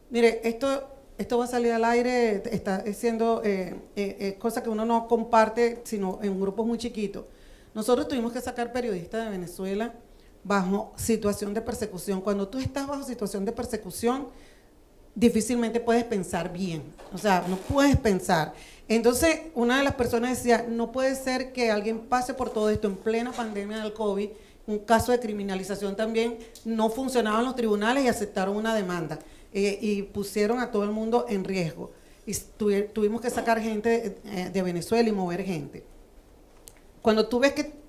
Mire, esto va a salir al aire, está siendo cosa que uno no comparte, sino en grupos muy chiquitos. Nosotros tuvimos que sacar periodistas de Venezuela bajo situación de persecución. Cuando tú estás bajo situación de persecución, difícilmente puedes pensar bien, o sea, no puedes pensar. Entonces, una de las personas decía, no puede ser que alguien pase por todo esto en plena pandemia del COVID, un caso de criminalización también, no funcionaban los tribunales y aceptaron una demanda y pusieron a todo el mundo en riesgo. Y tuvimos que sacar gente de Venezuela y mover gente. Cuando tú ves que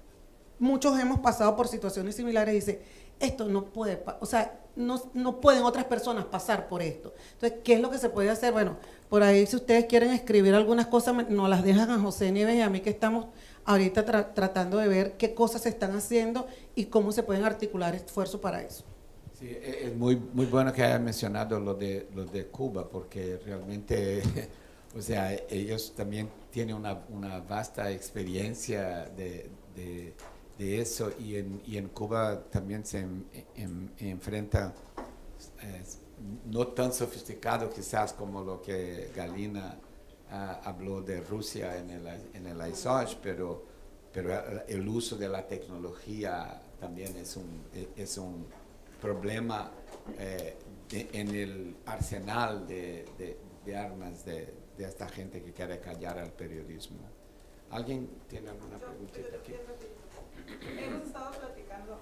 muchos hemos pasado por situaciones similares, dice, esto no puede, o sea, no pueden otras personas pasar por esto. Entonces, ¿qué es lo que se puede hacer? Bueno, por ahí si ustedes quieren escribir algunas cosas, nos las dejan a José Nieves y a mí, que estamos ahorita tratando de ver qué cosas se están haciendo y cómo se pueden articular esfuerzos para eso. Sí, es muy bueno que haya mencionado lo de Cuba, porque realmente, o sea, ellos también tienen una vasta experiencia de eso, y en Cuba también se enfrenta, no tan sofisticado quizás como lo que Galina habló de Rusia en el Assange, pero el uso de la tecnología también es un problema en el arsenal de armas de esta gente que quiere callar al periodismo. ¿Alguien tiene alguna preguntita aquí? Hemos estado platicando,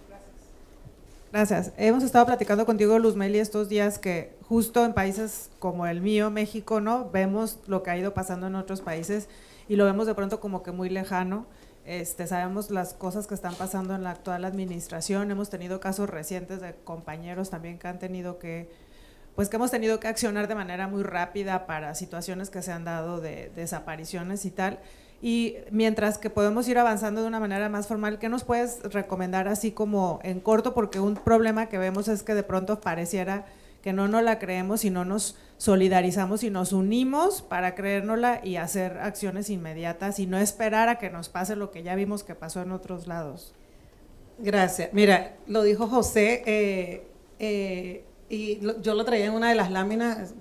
gracias. Hemos estado platicando contigo, Luzmeli, estos días, que justo en países como el mío, México, ¿no? Vemos lo que ha ido pasando en otros países y lo vemos de pronto como que muy lejano. Sabemos las cosas que están pasando en la actual administración. Hemos tenido casos recientes de compañeros también que han tenido que hemos tenido que accionar de manera muy rápida para situaciones que se han dado de desapariciones y tal. Y mientras que podemos ir avanzando de una manera más formal, ¿qué nos puedes recomendar así como en corto? Porque un problema que vemos es que de pronto pareciera que no nos la creemos y no nos solidarizamos y nos unimos para creérnosla y hacer acciones inmediatas y no esperar a que nos pase lo que ya vimos que pasó en otros lados. Gracias. Mira, lo dijo José, yo lo traía en una de las láminas,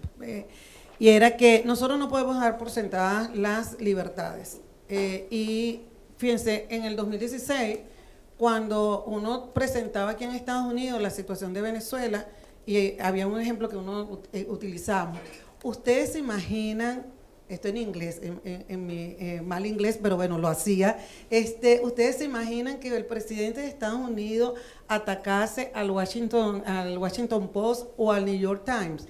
y era que nosotros no podemos dar por sentadas las libertades. Y fíjense, en el 2016, cuando uno presentaba aquí en Estados Unidos la situación de Venezuela, y había un ejemplo que uno utilizaba, ustedes se imaginan, esto en inglés, en mi mal inglés, pero bueno, lo hacía, ustedes se imaginan que el presidente de Estados Unidos atacase al Washington Post o al New York Times.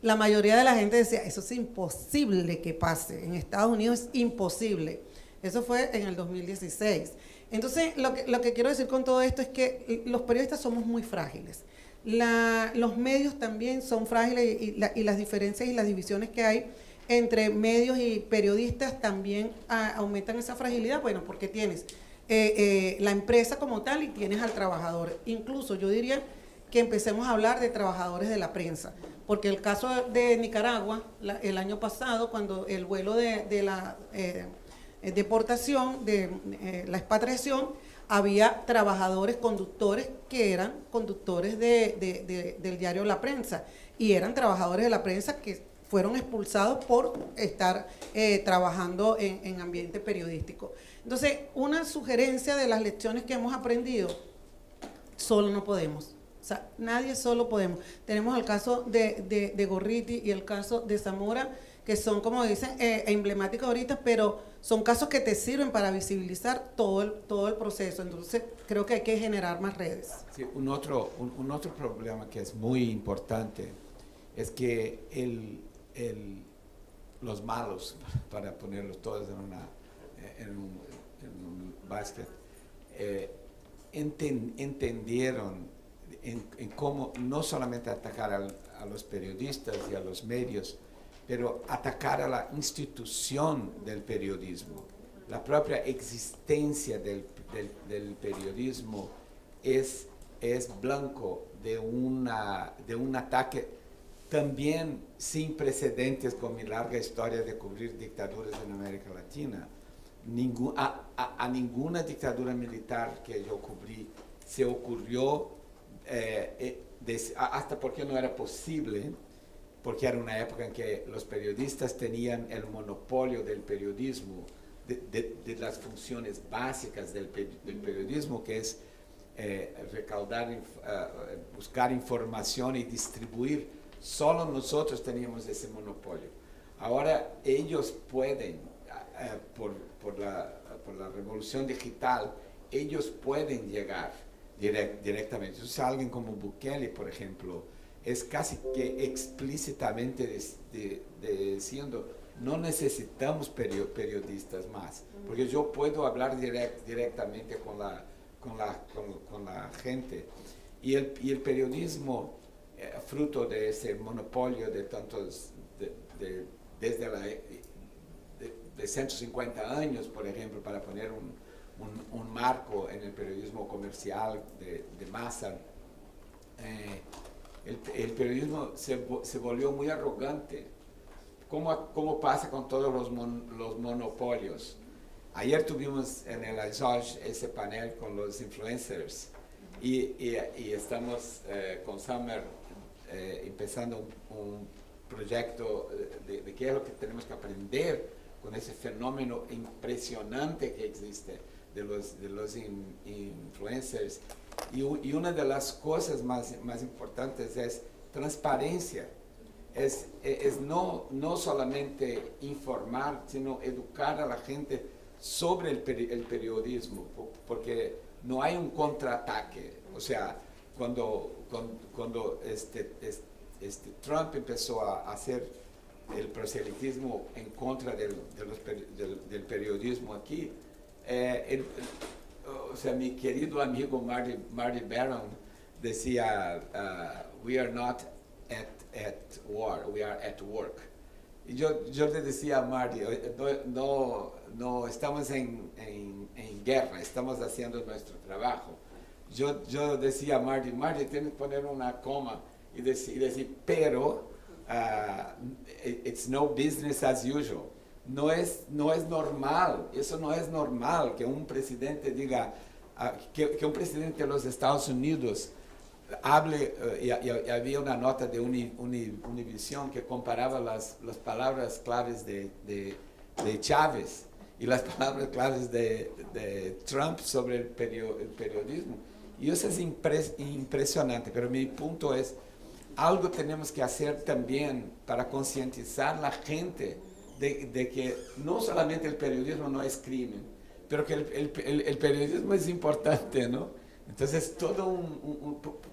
La mayoría de la gente decía, eso es imposible que pase, en Estados Unidos es imposible. Eso fue en el 2016. Entonces, lo que quiero decir con todo esto es que los periodistas somos muy frágiles. Los medios también son frágiles y las diferencias y las divisiones que hay entre medios y periodistas también aumentan esa fragilidad, bueno, porque tienes la empresa como tal y tienes al trabajador. Incluso yo diría que empecemos a hablar de trabajadores de la prensa, porque el caso de Nicaragua, el año pasado, cuando el vuelo de la deportación, de la expatriación, había trabajadores, conductores que eran conductores del diario La Prensa, y eran trabajadores de la prensa que fueron expulsados por estar trabajando en ambiente periodístico. Entonces, una sugerencia de las lecciones que hemos aprendido, solo no podemos. O sea, nadie solo podemos. Tenemos el caso de Gorriti y el caso de Zamora, que son, como dicen, emblemáticos ahorita, pero son casos que te sirven para visibilizar todo el proceso. Entonces, creo que hay que generar más redes. Sí, un otro problema que es muy importante es que los malos, para ponerlos todos en un básquet, entendieron en cómo no solamente atacar a los periodistas y a los medios, pero atacar a la institución del periodismo. La propia existencia del periodismo es blanco de un ataque también sin precedentes con mi larga historia de cubrir dictaduras en América Latina. A ninguna dictadura militar que yo cubrí se ocurrió, hasta porque no era posible, porque era una época en que los periodistas tenían el monopolio del periodismo, de las funciones básicas del periodismo, que es recaudar, buscar información y distribuir. Solo nosotros teníamos ese monopolio. Ahora ellos pueden, por la revolución digital, ellos pueden llegar directamente. Entonces, alguien como Bukele, por ejemplo, es casi que explícitamente diciendo, no necesitamos periodistas más, porque yo puedo hablar directamente con la gente. Y el periodismo, fruto de ese monopolio de tantos, desde de 150 años, por ejemplo, para poner un marco en el periodismo comercial de masa, el periodismo se volvió muy arrogante. ¿Cómo pasa con todos los monopolios? Ayer tuvimos en el Azaj ese panel con los influencers y estamos con Summer empezando un proyecto de qué es lo que tenemos que aprender con ese fenómeno impresionante que existe de los influencers. Y una de las cosas más importantes es transparencia. Es no solamente informar, sino educar a la gente sobre el periodismo, porque no hay un contraataque. O sea, cuando Trump empezó a hacer el proselitismo en contra del periodismo aquí, o sea, mi querido amigo Marty Baron decía, we are not at war, we are at work. Y yo le decía a Marty, no estamos en guerra, estamos haciendo nuestro trabajo. Yo decía a Marty, tienes que poner una coma y decir, pero it's no business as usual. No es normal, eso no es normal que un presidente diga, que un presidente de los Estados Unidos y había una nota de Univision que comparaba las palabras claves de Chávez y las palabras claves de Trump sobre el periodismo. Y eso es impresionante, pero mi punto es, algo tenemos que hacer también para concientizar a la gente de que no solamente el periodismo no es crimen, pero que el periodismo es importante, ¿no? Entonces, todo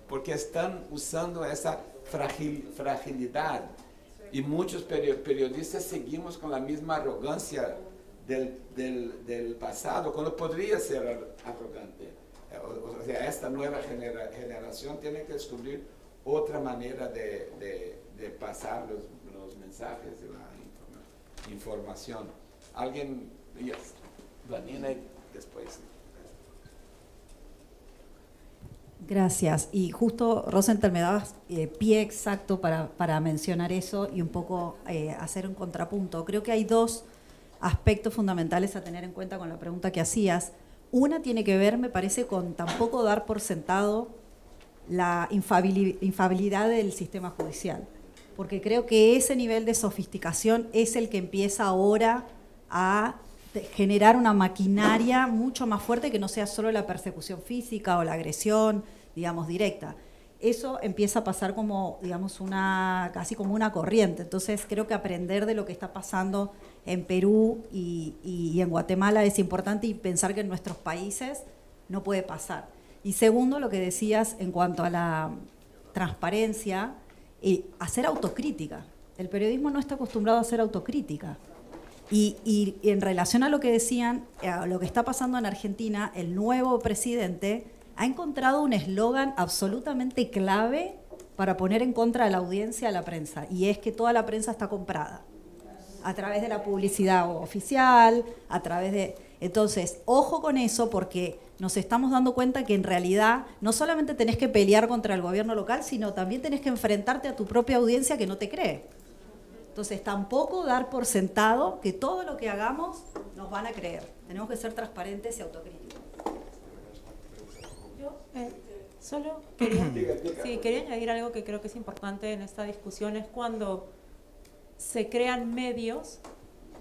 porque están usando esa fragilidad y muchos periodistas seguimos con la misma arrogancia del pasado, cuando podría ser arrogante. O sea, esta nueva generación tiene que descubrir otra manera de pasar los mensajes y la información. Alguien, Vanina, y después. Gracias. Y justo, Rosenthal, me dabas pie exacto para mencionar eso y un poco hacer un contrapunto. Creo que hay dos aspectos fundamentales a tener en cuenta con la pregunta que hacías. Una tiene que ver, me parece, con tampoco dar por sentado la infalibilidad del sistema judicial, porque creo que ese nivel de sofisticación es el que empieza ahora a generar una maquinaria mucho más fuerte que no sea solo la persecución física o la agresión, digamos, directa. Eso empieza a pasar como, digamos, casi como una corriente. Entonces, creo que aprender de lo que está pasando en Perú y en Guatemala es importante, y pensar que en nuestros países no puede pasar. Y segundo, lo que decías en cuanto a la transparencia, hacer autocrítica. El periodismo no está acostumbrado a hacer autocrítica. Y en relación a lo que decían, a lo que está pasando en Argentina, el nuevo presidente ha encontrado un eslogan absolutamente clave para poner en contra de la audiencia a la prensa, y es que toda la prensa está comprada a través de la publicidad oficial, a través de... Entonces, ojo con eso, porque nos estamos dando cuenta que en realidad no solamente tenés que pelear contra el gobierno local, sino también tenés que enfrentarte a tu propia audiencia que no te cree. Entonces, tampoco dar por sentado que todo lo que hagamos nos van a creer. Tenemos que ser transparentes y autocríticos. Yo solo quería añadir algo que creo que es importante en esta discusión, es cuando se crean medios,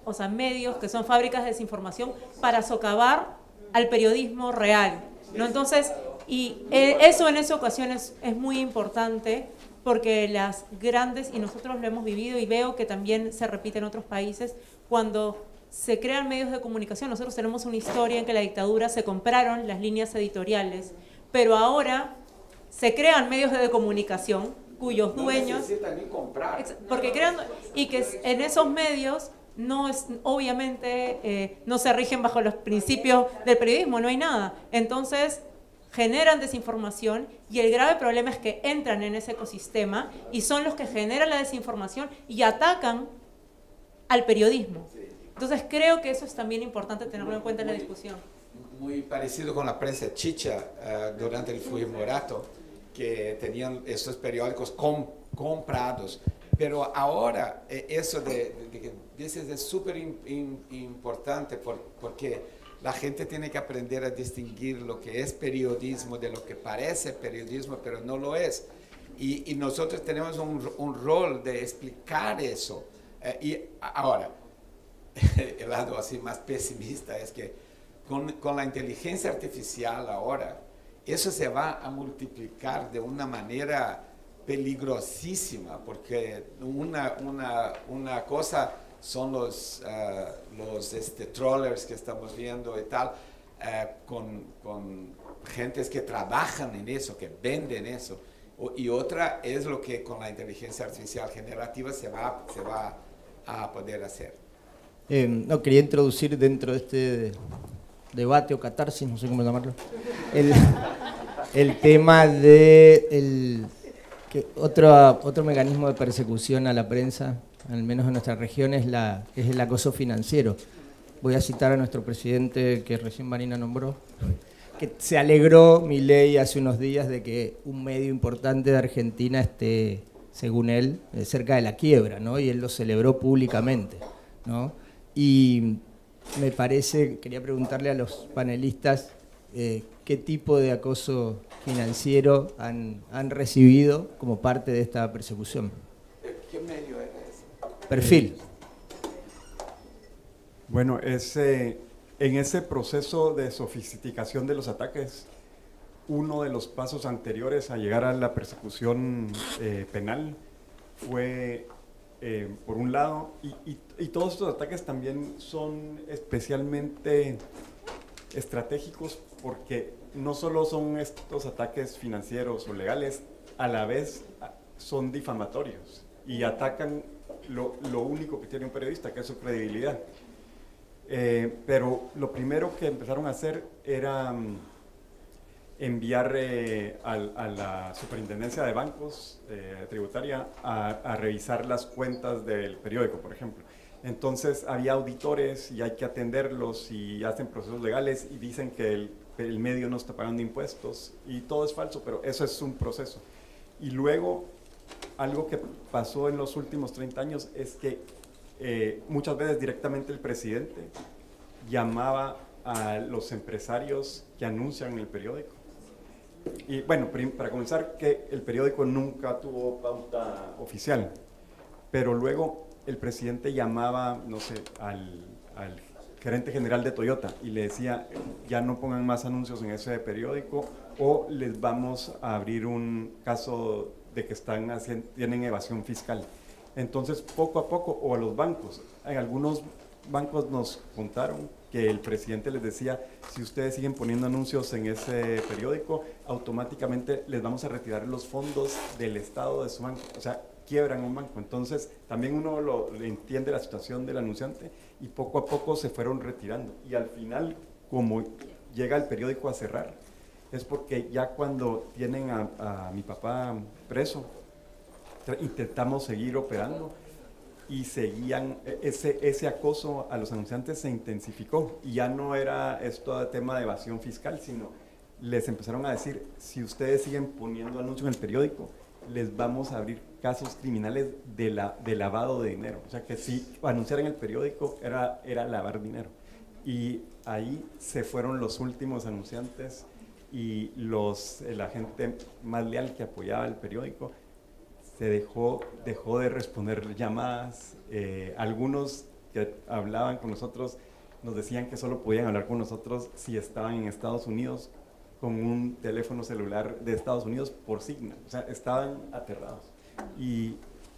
o sea, medios que son fábricas de desinformación para socavar al periodismo real, ¿no? Entonces, eso en esa ocasión es muy importante, porque las grandes, y nosotros lo hemos vivido y veo que también se repite en otros países, cuando se crean medios de comunicación, nosotros tenemos una historia en que la dictadura se compraron las líneas editoriales, pero ahora se crean medios de comunicación cuyos dueños... No necesitan ni comprar. Porque crean, y que en esos medios no es, obviamente no se rigen bajo los principios del periodismo, no hay nada. Entonces generan desinformación, y el grave problema es que entran en ese ecosistema y son los que generan la desinformación y atacan al periodismo. Entonces creo que eso es también importante tenerlo en cuenta en la discusión. Muy parecido con la prensa chicha durante el Fujimorato, que tenían estos periódicos comprados. Pero ahora eso de que dices es súper importante, porque la gente tiene que aprender a distinguir lo que es periodismo de lo que parece periodismo, pero no lo es. Y nosotros tenemos un rol de explicar eso. Y ahora, el lado así más pesimista es que con la inteligencia artificial ahora, eso se va a multiplicar de una manera peligrosísima, porque una cosa son los trollers que estamos viendo y tal, con gentes que trabajan en eso, que venden eso, y otra es lo que con la inteligencia artificial generativa se va a poder hacer. No, quería introducir dentro de este debate o catarsis, no sé cómo llamarlo, el tema de que otro mecanismo de persecución a la prensa, al menos en nuestra región, es el acoso financiero. Voy a citar a nuestro presidente, que recién Marina nombró, que se alegró Milei hace unos días de que un medio importante de Argentina esté, según él, cerca de la quiebra, ¿no? Y él lo celebró públicamente, ¿no? Y me parece, quería preguntarle a los panelistas, qué tipo de acoso financiero han recibido como parte de esta persecución. ¿Qué medio era ese? Perfil. Bueno, en ese proceso de sofisticación de los ataques, uno de los pasos anteriores a llegar a la persecución penal fue, por un lado, y todos estos ataques también son especialmente estratégicos porque no solo son estos ataques financieros o legales, a la vez son difamatorios y atacan lo único que tiene un periodista, que es su credibilidad. Pero lo primero que empezaron a hacer era enviar a la Superintendencia de Bancos Tributaria a revisar las cuentas del periódico, por ejemplo. Entonces había auditores y hay que atenderlos y hacen procesos legales y dicen que el medio no está pagando impuestos y todo es falso, pero eso es un proceso. Y luego, algo que pasó en los últimos 30 años es que muchas veces directamente el presidente llamaba a los empresarios que anuncian en el periódico. Y bueno, para comenzar, que el periódico nunca tuvo pauta oficial, pero luego el presidente llamaba, no sé, al gerente general de Toyota y le decía, ya no pongan más anuncios en ese periódico o les vamos a abrir un caso de que tienen evasión fiscal. Entonces, poco a poco, o a los bancos, en algunos bancos nos contaron que el presidente les decía, si ustedes siguen poniendo anuncios en ese periódico, automáticamente les vamos a retirar los fondos del estado de su banco, o sea, quiebran un banco. Entonces, también uno le entiende la situación del anunciante y poco a poco se fueron retirando. Y al final, como llega el periódico a cerrar, es porque ya cuando tienen a mi papá preso, intentamos seguir operando y seguían, ese acoso a los anunciantes se intensificó y ya no era esto de tema de evasión fiscal, sino les empezaron a decir, si ustedes siguen poniendo anuncios en el periódico, les vamos a abrir casos criminales de lavado de dinero. O sea que si anunciar en el periódico era lavar dinero. Y ahí se fueron los últimos anunciantes y la gente más leal que apoyaba el periódico se dejó de responder llamadas. Algunos que hablaban con nosotros nos decían que solo podían hablar con nosotros si estaban en Estados Unidos con un teléfono celular de Estados Unidos por Signal. O sea, estaban aterrados. Y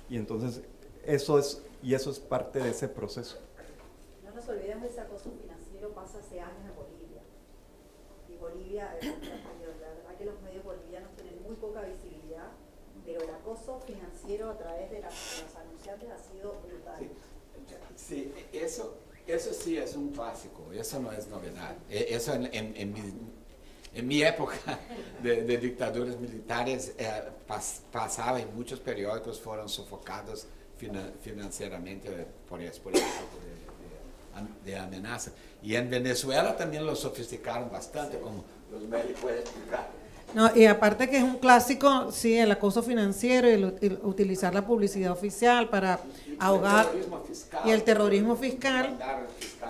entonces eso es parte de ese proceso. No nos olvidemos de ese acoso financiero, pasa hace años en Bolivia. Y Bolivia, la verdad que los medios bolivianos tienen muy poca visibilidad, pero el acoso financiero a través de los anunciantes ha sido brutal. Sí, eso sí es un clásico, eso no es novedad. Eso en mi época de dictaduras militares pasaba y muchos periódicos fueron sofocados financieramente por ese tipo de amenaza. Y en Venezuela también lo sofisticaron bastante, como los médicos pueden explicar. No, y aparte que es un clásico, sí, el acoso financiero y utilizar la publicidad oficial para ahogar y el terrorismo fiscal.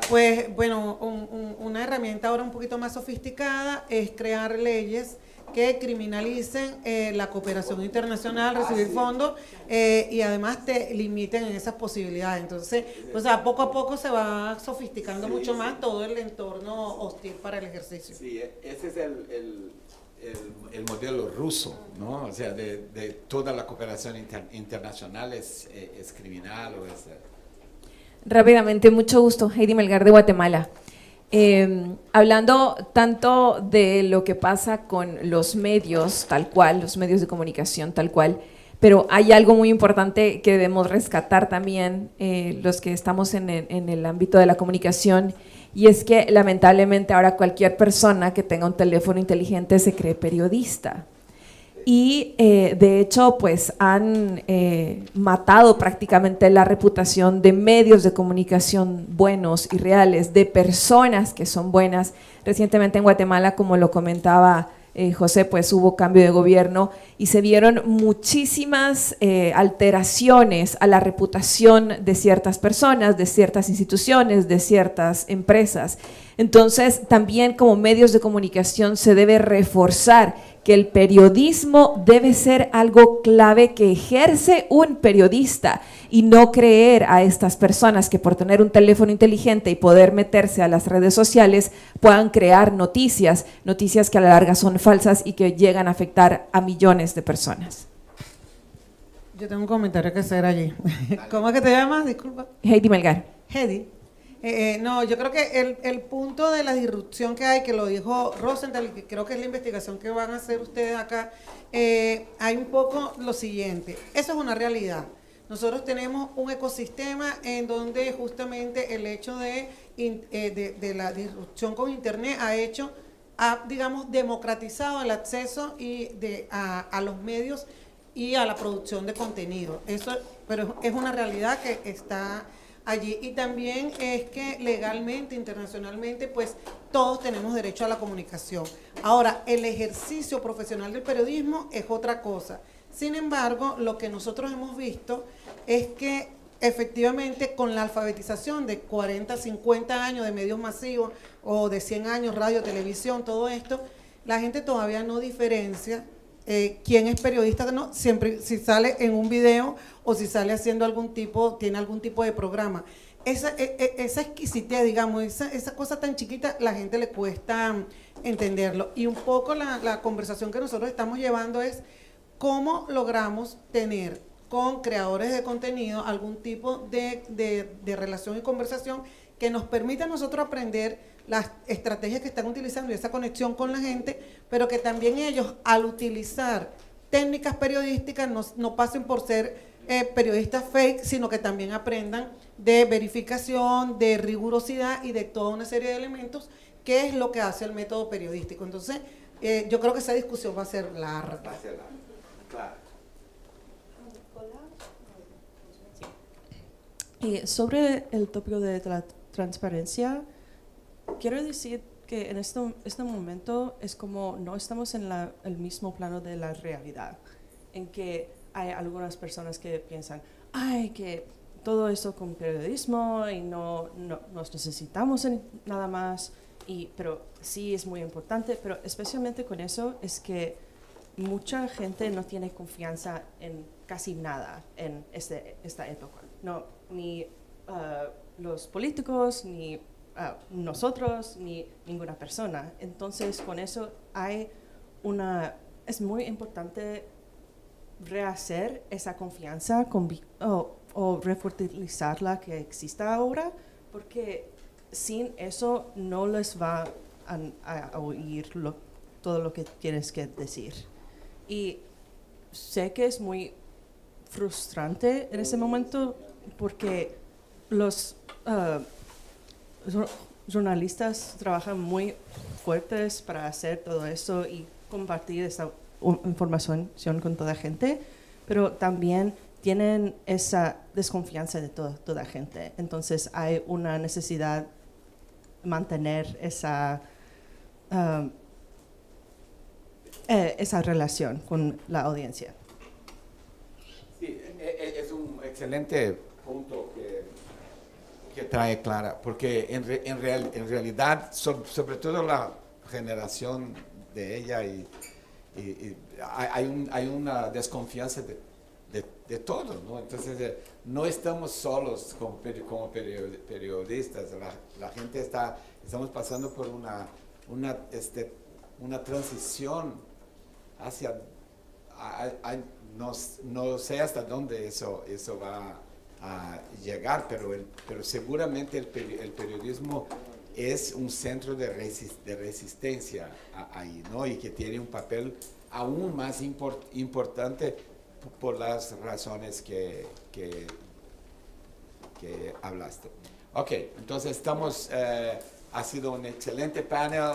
Pues bueno, una herramienta ahora un poquito más sofisticada es crear leyes que criminalicen la cooperación internacional, recibir fondos y además te limiten en esas posibilidades. Entonces, o sea, poco a poco se va sofisticando mucho más todo el entorno hostil para el ejercicio. Sí, ese es el modelo ruso, ¿no? O sea, de toda la cooperación internacional es criminal o es... Rápidamente, mucho gusto, Heidi Melgar de Guatemala. Hablando tanto de lo que pasa con los medios tal cual, los medios de comunicación tal cual, pero hay algo muy importante que debemos rescatar también los que estamos en el ámbito de la comunicación, y es que lamentablemente ahora cualquier persona que tenga un teléfono inteligente se cree periodista. Y de hecho pues han matado prácticamente la reputación de medios de comunicación buenos y reales, de personas que son buenas. Recientemente en Guatemala, como lo comentaba José, pues hubo cambio de gobierno y se vieron muchísimas alteraciones a la reputación de ciertas personas, de ciertas instituciones, de ciertas empresas. Entonces, también como medios de comunicación se debe reforzar que el periodismo debe ser algo clave que ejerce un periodista y no creer a estas personas que por tener un teléfono inteligente y poder meterse a las redes sociales puedan crear noticias que a la larga son falsas y que llegan a afectar a millones de personas. Yo tengo un comentario que hacer allí. ¿Cómo es que te llamas? Disculpa. Heidi Melgar. Heidi. No, yo creo que el punto de la disrupción que hay, que lo dijo Rosenthal, y que creo que es la investigación que van a hacer ustedes acá, hay un poco lo siguiente. Eso es una realidad. Nosotros tenemos un ecosistema en donde justamente el hecho de la disrupción con Internet ha, digamos, democratizado el acceso a los medios y a la producción de contenido. Pero es una realidad que está allí. Y también es que legalmente, internacionalmente, pues todos tenemos derecho a la comunicación. Ahora, el ejercicio profesional del periodismo es otra cosa. Sin embargo, lo que nosotros hemos visto es que efectivamente con la alfabetización de 40, 50 años de medios masivos o de 100 años, radio, televisión, todo esto, la gente todavía no diferencia quién es periodista, no, siempre si sale en un video o si sale haciendo tiene algún tipo de programa. Esa exquisitez, digamos, esa cosa tan chiquita, la gente le cuesta entenderlo. Y un poco la conversación que nosotros estamos llevando es cómo logramos tener con creadores de contenido algún tipo de relación y conversación que nos permita a nosotros aprender las estrategias que están utilizando y esa conexión con la gente, pero que también ellos, al utilizar técnicas periodísticas, no pasen por ser periodistas fake, sino que también aprendan de verificación, de rigurosidad y de toda una serie de elementos, que es lo que hace el método periodístico. Entonces, yo creo que esa discusión va a ser larga. Claro. Sobre el tópico de la transparencia, quiero decir que en este momento es como no estamos en el mismo plano de la realidad, en que hay algunas personas que piensan, ay, que todo esto con periodismo y no nos necesitamos en nada más, pero sí es muy importante, pero especialmente con eso es que mucha gente no tiene confianza en casi nada en esta época, ni los políticos, ni nosotros, ni ninguna persona. Entonces, con eso es muy importante rehacer esa confianza o refortalizarla que exista ahora, porque sin eso no les va a oír todo lo que tienes que decir. Y sé que es muy frustrante en ese momento porque los jornalistas trabajan muy fuertes para hacer todo eso y compartir esa información con toda la gente, pero también tienen esa desconfianza de toda la gente. Entonces hay una necesidad de mantener esa relación con la audiencia. Sí, es un excelente punto que trae Clara, porque en realidad, sobre todo la generación de ella, hay una desconfianza de todo, ¿no? Entonces, no estamos solos como periodistas, la gente estamos pasando por una transición hacia, no sé hasta dónde eso va a llegar, pero seguramente el periodismo es un centro de resistencia ahí, ¿no? Y que tiene un papel aún más importante por las razones que hablaste. Ok, entonces ha sido un excelente panel.